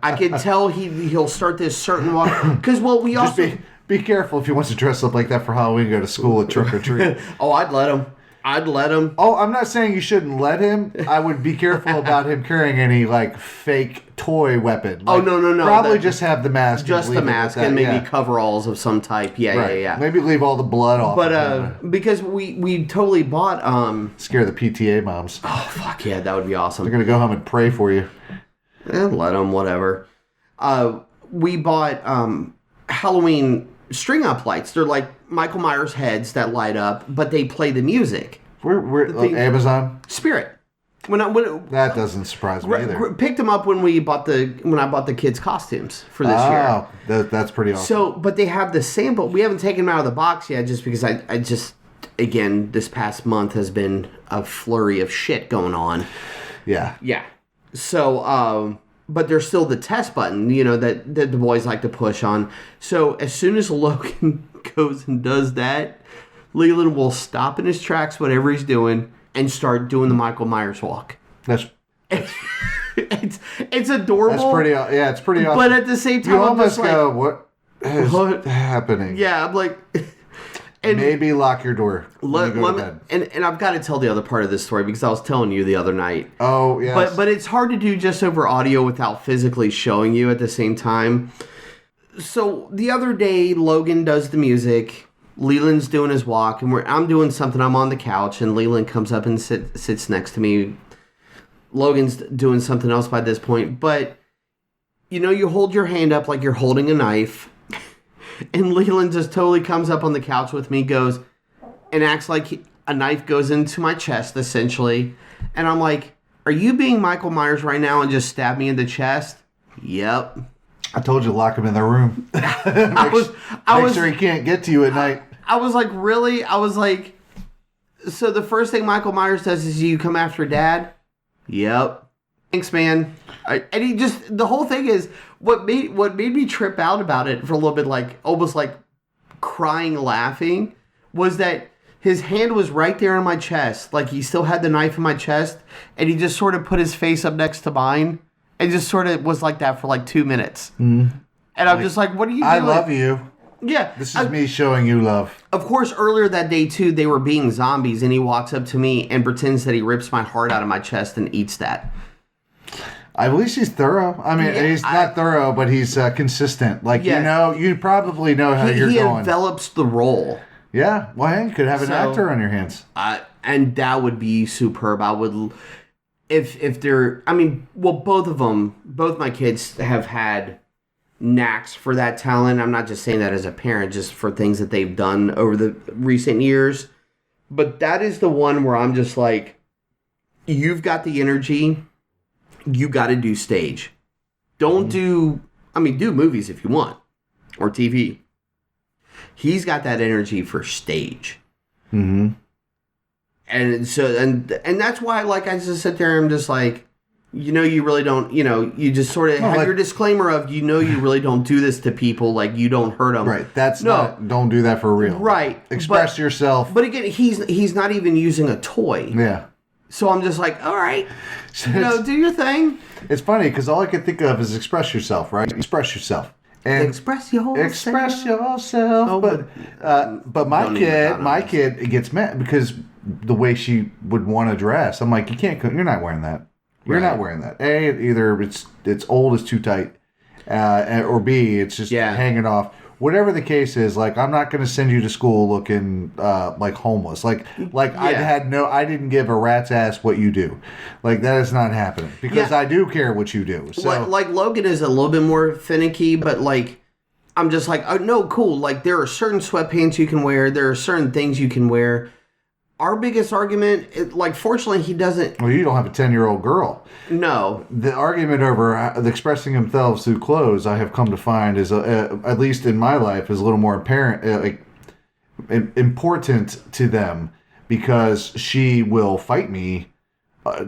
I can tell he'll start this certain walk. Because, well, we Just also... be careful if he wants to dress up like that for Halloween and go to school at trick or treat. Oh, I'd let him. Oh, I'm not saying you shouldn't let him. I would be careful about him carrying any, like, fake toy weapon. Like, no. Probably just have the mask. Just the mask and maybe coveralls of some type. Yeah. Maybe leave all the blood off. But because we totally bought... Scare the PTA moms. Oh, fuck yeah, that would be awesome. They're going to go home and pray for you. Let them, whatever. We bought Halloween string-up lights. They're like Michael Myers heads that light up, but they play the music. We're Amazon? Spirit. That doesn't surprise me either. Picked them up when I bought the kids' costumes for this year. That's pretty awesome. So, but they have the sample. We haven't taken them out of the box yet, just because I just, again, this past month has been a flurry of shit going on. Yeah. Yeah. So, but there's still the test button, that the boys like to push on. So as soon as Logan goes and does that, Leland will stop in his tracks, whatever he's doing, and start doing the Michael Myers walk. It's adorable. That's pretty. Yeah, it's pretty awesome. But at the same time, you I'm almost just like, go, what is happening? Yeah, I'm like. And maybe lock your door when you go to bed. And I've got to tell the other part of this story because I was telling you the other night. Oh, yes. But it's hard to do just over audio without physically showing you at the same time. So the other day, Logan does the music. Leland's doing his walk. And I'm doing something. I'm on the couch. And Leland comes up and sits next to me. Logan's doing something else by this point. But, you hold your hand up like you're holding a knife. And Leland just totally comes up on the couch with me, goes, and acts like a knife goes into my chest, essentially. And I'm like, are you being Michael Myers right now and just stab me in the chest? Yep. I told you to lock him in the room. Make sure he can't get to you at night. I was like, really? I was like, so the first thing Michael Myers does is you come after Dad? Yep. Thanks, man. And he just, the whole thing is, what made me trip out about it for a little bit, like, almost like crying, laughing, was that his hand was right there on my chest. Like, he still had the knife in my chest, and he just sort of put his face up next to mine, and just sort of was like that for like 2 minutes. And I'm just like, what are you doing? I love you. Yeah. This is me showing you love. Of course, earlier that day, too, they were being zombies, and he walks up to me and pretends that he rips my heart out of my chest and eats that. At least he's thorough. I mean, he's not thorough, but he's consistent. Like, you probably know how you're going. He envelops the role. Yeah. Well, hey, you could have an actor on your hands. And that would be superb. I would, if they're, both my kids have had knacks for that talent. I'm not just saying that as a parent, just for things that they've done over the recent years. But that is the one where I'm just like, you've got the energy. You got to do stage. Don't do movies if you want, or TV. He's got that energy for stage. Mm-hmm. And so, and that's why, like, I just sit there and I'm just like, you really don't, you just sort of have your disclaimer of, you really don't do this to people, like, you don't hurt them. Right. Don't do that for real. Right. Express yourself. But again, he's not even using a toy. Yeah. So I'm just like, all right, do your thing. It's funny because all I can think of is express yourself, right? Express yourself. And express yourself. Oh, but my kid gets mad because the way she would want to dress. I'm like, you're not wearing that. You're not wearing that. A, either it's old, it's too tight, or B, it's just hanging off. Whatever the case is, like, I'm not going to send you to school looking like homeless. I didn't give a rat's ass what you do. Like, that is not happening because I do care what you do. So like Logan is a little bit more finicky, but like, I'm just like, oh no, cool. Like, there are certain sweatpants you can wear. There are certain things you can wear. Our biggest argument, fortunately, he doesn't. Well, you don't have a 10-year-old girl. No. The argument over expressing themselves through clothes, I have come to find, is at least in my life, is a little more apparent, important to them because she will fight me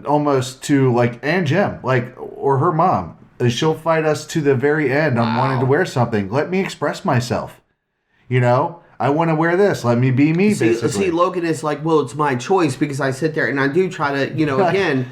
almost to and Jem, or her mom. She'll fight us to the very end on wanting to wear something. Let me express myself. I want to wear this. Let me be me, basically. See, Logan is like, well, it's my choice because I sit there and I do try to, again,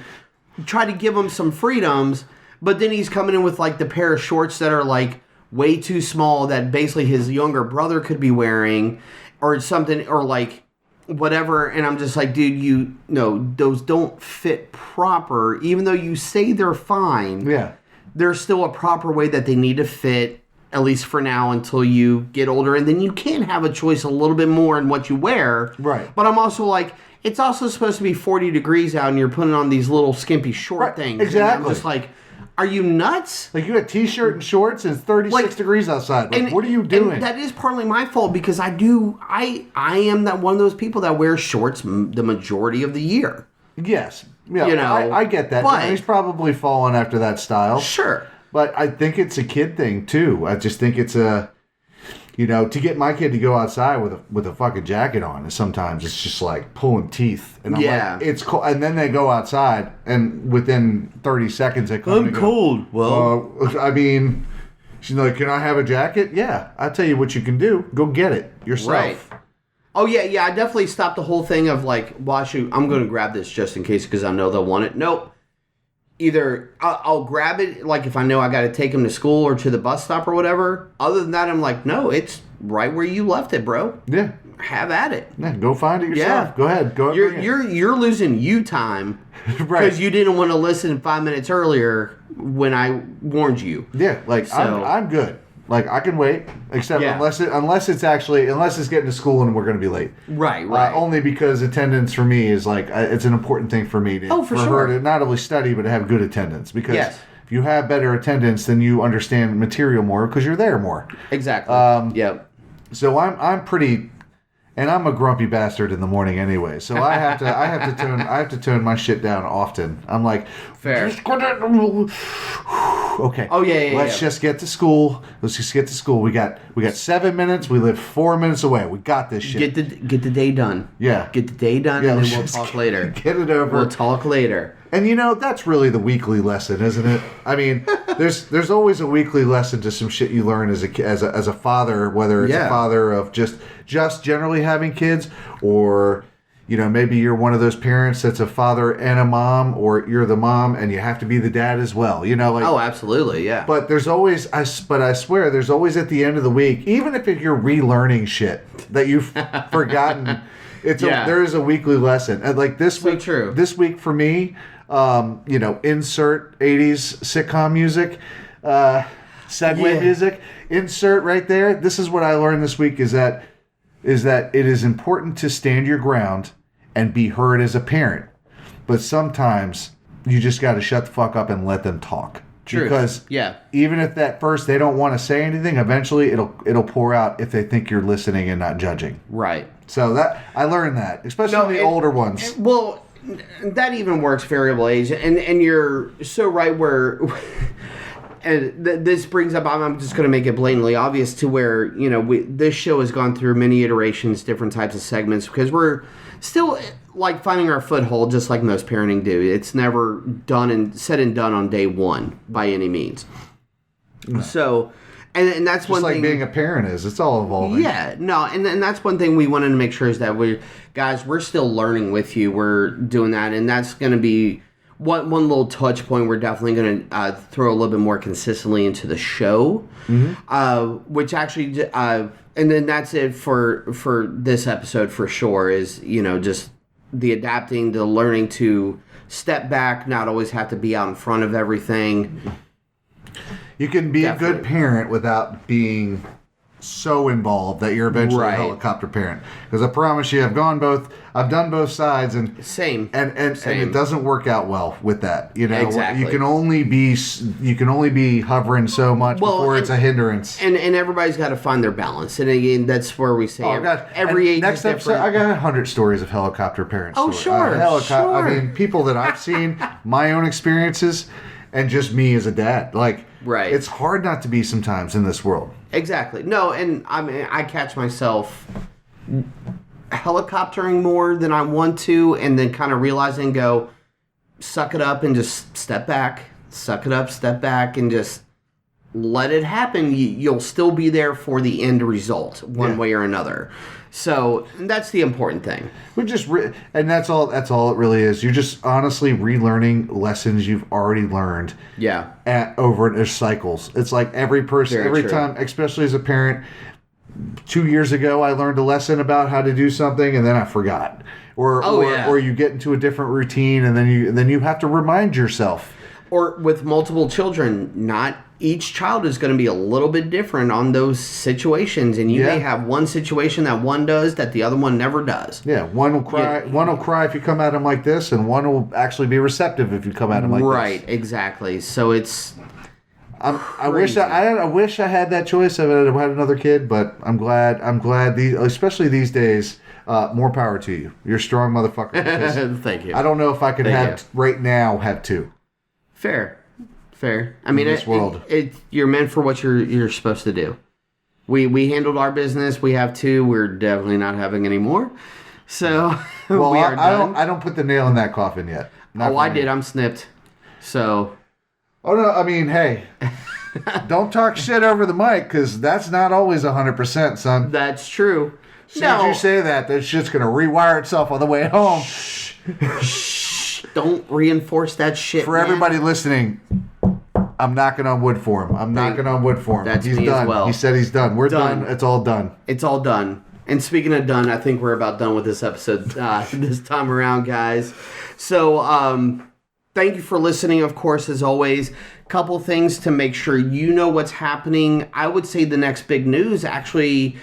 try to give him some freedoms. But then he's coming in with like the pair of shorts that are like way too small that basically his younger brother could be wearing or something, or like whatever. And I'm just like, dude, those don't fit proper. Even though you say they're fine, there's still a proper way that they need to fit, at least for now, until you get older. And then you can have a choice a little bit more in what you wear. Right. But I'm also like, it's also supposed to be 40 degrees out and you're putting on these little skimpy short things. Exactly. And I'm just like, are you nuts? Like, you got a t-shirt and shorts and it's 36 degrees outside. Like, what are you doing? And that is partly my fault because I am that one of those people that wears shorts the majority of the year. Yes. Yeah, I get that. But he's probably fallen after that style. Sure. But I think it's a kid thing, too. I just think it's to get my kid to go outside with a fucking jacket on, sometimes it's just like pulling teeth. And I'm like, it's cold. And then they go outside, and within 30 seconds they come and go, cold. Well, I mean, she's like, can I have a jacket? Yeah, I'll tell you what you can do. Go get it yourself. Right. Oh, yeah, I definitely stopped the whole thing of like, well, shoot, I'm going to grab this just in case because I know they'll want it. Nope. Either I'll grab it, like if I know I got to take him to school or to the bus stop or whatever. Other than that, I'm like, no, it's right where you left it, bro. Yeah. Have at it. Yeah, go find it yourself. Yeah. Go ahead. You're losing you time because you didn't want to listen 5 minutes earlier when I warned you. Yeah, like so, I'm good. Like, I can wait, except unless it's getting to school and we're going to be late. Right. Only because attendance for me is like, it's an important thing for me for her to not only study, but to have good attendance. Because if you have better attendance, then you understand material more because you're there more. Exactly. So I'm pretty, and I'm a grumpy bastard in the morning anyway. So I have to tone my shit down often. I'm like, fair. Okay. Oh yeah. Let's just get to school. We got 7 minutes. We live 4 minutes away. We got this shit. Get the day done. Yeah. Get the day done, and then we'll talk later. Get it over. We'll talk later. And that's really the weekly lesson, isn't it? I mean, there's always a weekly lesson to some shit you learn as a father, whether it's a father of just generally having kids, or maybe you're one of those parents that's a father and a mom, or you're the mom and you have to be the dad as well. Oh, absolutely, yeah. But there's always, I swear, there's always at the end of the week, even if you're relearning shit that you've forgotten, there is a weekly lesson. And like this week, true. This week for me, insert 80s sitcom music, segue music, insert right there. This is what I learned this week is that it is important to stand your ground and be heard as a parent. But sometimes you just got to shut the fuck up and let them talk. True. Because even if at first they don't want to say anything, eventually it'll pour out if they think you're listening and not judging. Right. So that I learned that, especially the older ones. Well, that even works variable age, and you're so right where. And this brings up, I'm just going to make it blatantly obvious to where, this show has gone through many iterations, different types of segments, because we're still, like, finding our foothold, just like most parenting do. It's never done and said and done on day one, by any means. No. So, and that's just one thing. Just like being a parent is. It's all evolving. Yeah, no, and that's one thing we wanted to make sure is that we're still learning with you. We're doing that, and that's going to be... One little touch point we're definitely going to throw a little bit more consistently into the show, which actually, and then that's it for this episode for sure, is, just the adapting, the learning to step back, not always have to be out in front of everything. You can be a good parent without being so involved that you're eventually a helicopter parent. Because I promise you, I've done both sides, and and it doesn't work out well with that. Exactly. You can only be hovering so much before it's a hindrance. And everybody's got to find their balance. And again, that's where we say every age next is different. Episode, I got 100 stories of helicopter parents. Oh, sure. I mean, people that I've seen, my own experiences, and just me as a dad. Like, it's hard not to be sometimes in this world. Exactly. No, and I mean, I catch myself helicoptering more than I want to, and then kind of realizing, suck it up and just step back. Suck it up, step back, and just let it happen. You'll still be there for the end result, one way or another. So that's the important thing. We just and that's all it really is. You're just honestly relearning lessons you've already learned. Yeah. Over cycles. It's like every person, every time, especially as a parent. 2 years ago, I learned a lesson about how to do something, and then I forgot. Or you get into a different routine, and then you have to remind yourself. Or with multiple children, not each child is going to be a little bit different on those situations, and you may have one situation that one does that the other one never does. Yeah, one will cry. One will cry if you come at him like this, and one will actually be receptive if you come at him like this. Right, exactly. So it's. I wish I had that choice. I would have had another kid, but I'm glad. Especially these days. More power to you. You're a strong motherfucker. Thank you. I don't know if I could right now have two. Fair. I mean, in this world, you're meant for what you're supposed to do. We handled our business. We have two. We're definitely not having any more. So well, we are done. I don't put the nail in that coffin yet. I did. I'm snipped. So. Oh no! I mean, hey, don't talk shit over the mic because that's not always 100%, son. That's true. As soon as you say that shit's gonna rewire itself on the way home. Shh! Don't reinforce that shit. For everybody listening, I'm knocking on wood for him. That's he's me done. as well. He said he's done. We're done. It's all done. It's all done. And speaking of done, I think we're about done with this episode this time around, guys. So, thank you for listening, of course, as always. Couple things to make sure you know what's happening. I would say the next big news, actually,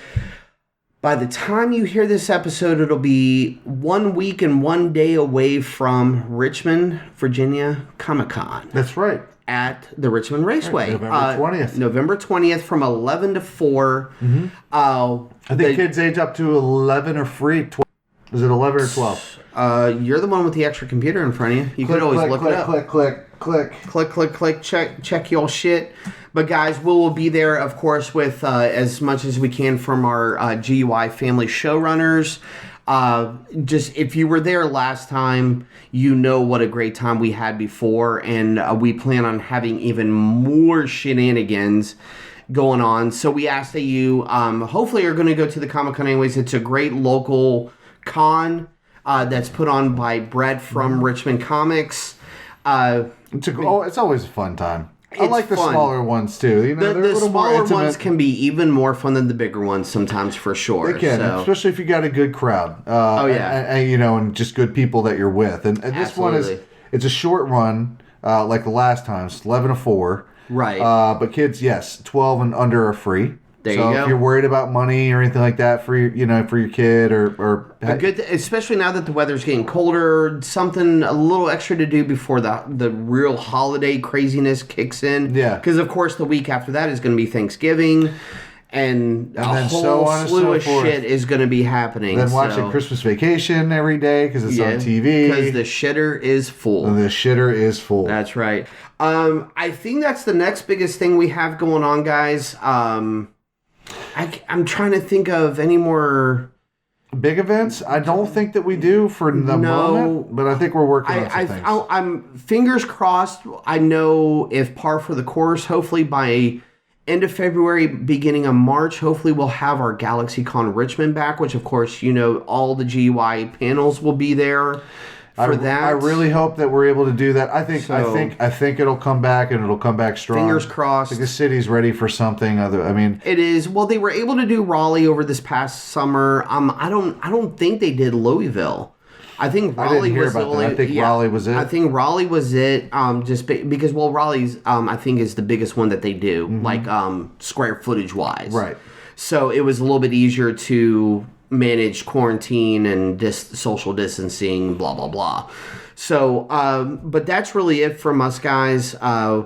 by the time you hear this episode, it'll be 1 week and 1 day away from Richmond, Virginia Comic-Con. That's right. At the Richmond Raceway. Right, November 20th. November 20th from 11 to 4. Mm-hmm. I think kids age up to 11 are free. Is it 11 or 12? You're the one with the extra computer in front of you. You could always look it up. Click. Check your shit. But guys, we will be there, of course, with as much as we can from our GUI family showrunners. Just if you were there last time, you know what a great time we had before, and we plan on having even more shenanigans going on. So we ask that you hopefully are going to go to the Comic-Con anyways. It's a great local con that's put on by Brett from Richmond Comics. It's always a fun time. I like the smaller ones too. You know, the smaller ones can be even more fun than the bigger ones sometimes, for sure. They can, especially if you got a good crowd. And just good people that you're with. And this one it's a short run, like the last time. It's 11 to 4. Right. But kids, yes, 12 and under are free. There you go. So if you're worried about money or anything like that for your kid or especially now that the weather's getting colder, something a little extra to do before the real holiday craziness kicks in. Yeah. Because of course the week after that is going to be Thanksgiving, and a whole slew of shit is going to be happening. Then watching Christmas Vacation every day because it's on TV. Because the shitter is full. That's right. I think that's the next biggest thing we have going on, guys. I'm trying to think of any more big events. I don't think that we do for the moment, but I think we're working on some things. I'm fingers crossed. I know if par for the course, hopefully by end of February, beginning of March, hopefully we'll have our GalaxyCon Richmond back, which of course, all the GUI panels will be there. I really hope that we're able to do that. I think it'll come back, and it'll come back strong. Fingers crossed. I think the city's ready for something other. I mean, it is. Well, they were able to do Raleigh over this past summer. I don't think they did Louisville. I think Raleigh was the only. I think Raleigh was it. I think Raleigh was it. Because Raleigh's I think is the biggest one that they do, like square footage wise. Right. So it was a little bit easier to manage quarantine and social distancing, blah blah blah. So, but that's really it from us, guys. I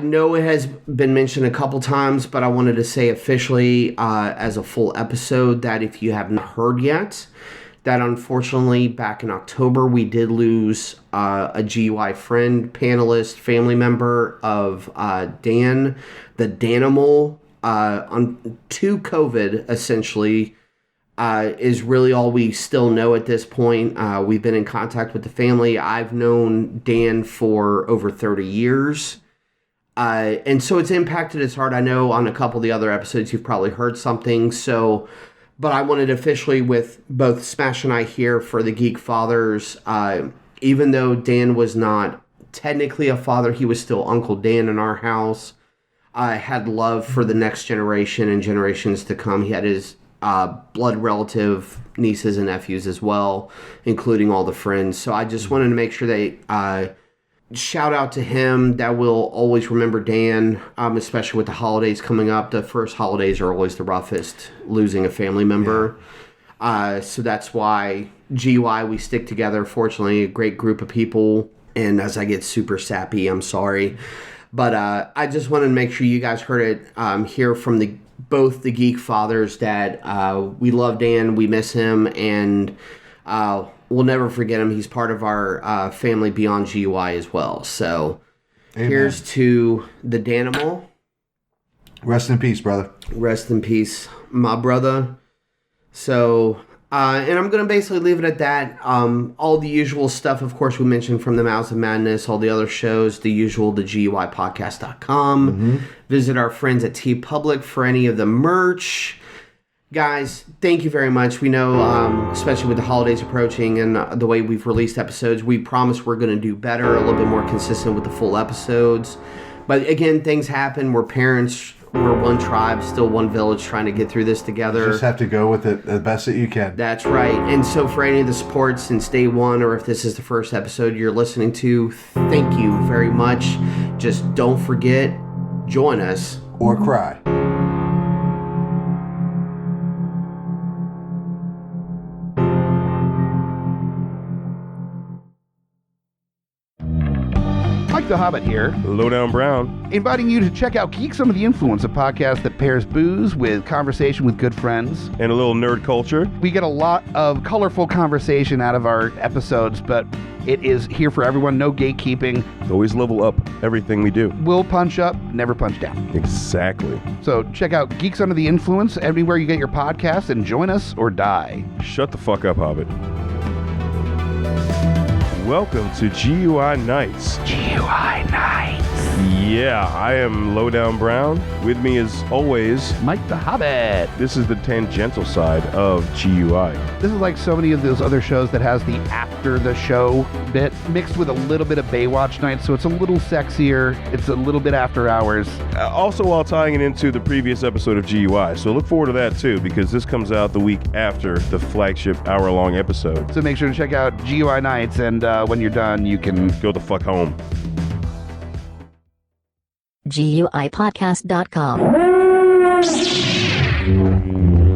know it has been mentioned a couple times, but I wanted to say officially as a full episode that if you haven't heard yet, that unfortunately back in October we did lose a GUI friend, panelist, family member of Dan, the Danimal, to COVID essentially. Is really all we still know at this point. We've been in contact with the family. I've known Dan for over 30 years. And so it's impacted his heart. I know on a couple of the other episodes you've probably heard something. So, but I wanted officially with both Smash and I here for the Geek Fathers. Even though Dan was not technically a father, he was still Uncle Dan in our house. I had love for the next generation and generations to come. He had his blood relative nieces and nephews as well, including all the friends. So I just wanted to make sure they shout out to him that we'll always remember Dan, especially with the holidays coming up. The first holidays are always the roughest, losing a family member. So that's why GUI, we stick together. Fortunately, a great group of people. And as I get super sappy, I'm sorry. But I just wanted to make sure you guys heard it here from both the Geek Fathers that we love Dan, we miss him, and we'll never forget him. He's part of our family beyond GUI as well. So Amen. Here's to the Danimal. Rest in peace, brother. Rest in peace, my brother. So, and I'm going to basically leave it at that. All the usual stuff, of course, we mentioned from the Mouths of Madness, all the other shows, the usual, the GUIpodcast.com. Mm-hmm. Visit our friends at TeePublic for any of the merch. Guys, thank you very much. We know, especially with the holidays approaching and the way we've released episodes, we promise we're going to do better, a little bit more consistent with the full episodes. But again, things happen. We're parents. We're one tribe, still one village, trying to get through this together. You just have to go with it the best that you can. That's right. And so for any of the support since day one, or if this is the first episode you're listening to, thank you very much. Just don't forget, join us. Or cry. Mike the Hobbit here, Lowdown Brown. inviting you to check out Geek Some of the Influence, a podcast that pairs booze with conversation with good friends. And a little nerd culture. We get a lot of colorful conversation out of our episodes, but it is here for everyone, no gatekeeping. Always level up everything we do. We'll punch up, never punch down. Exactly. So check out Geeks Under the Influence anywhere you get your podcasts and join us or die. Shut the fuck up, Hobbit. Welcome to GUI Nights. GUI Nights. Yeah, I am Lowdown Brown. With me as always, Mike the Hobbit. this is the tangential side of GUI. This is like so many of those other shows that has the after the show bit mixed with a little bit of Baywatch Nights, so it's a little sexier. It's a little bit after hours. Also while tying it into the previous episode of GUI. So look forward to that too, because this comes out the week after the flagship hour-long episode. So make sure to check out GUI Nights, and when you're done, you can Go the fuck home. GUIpodcast.com.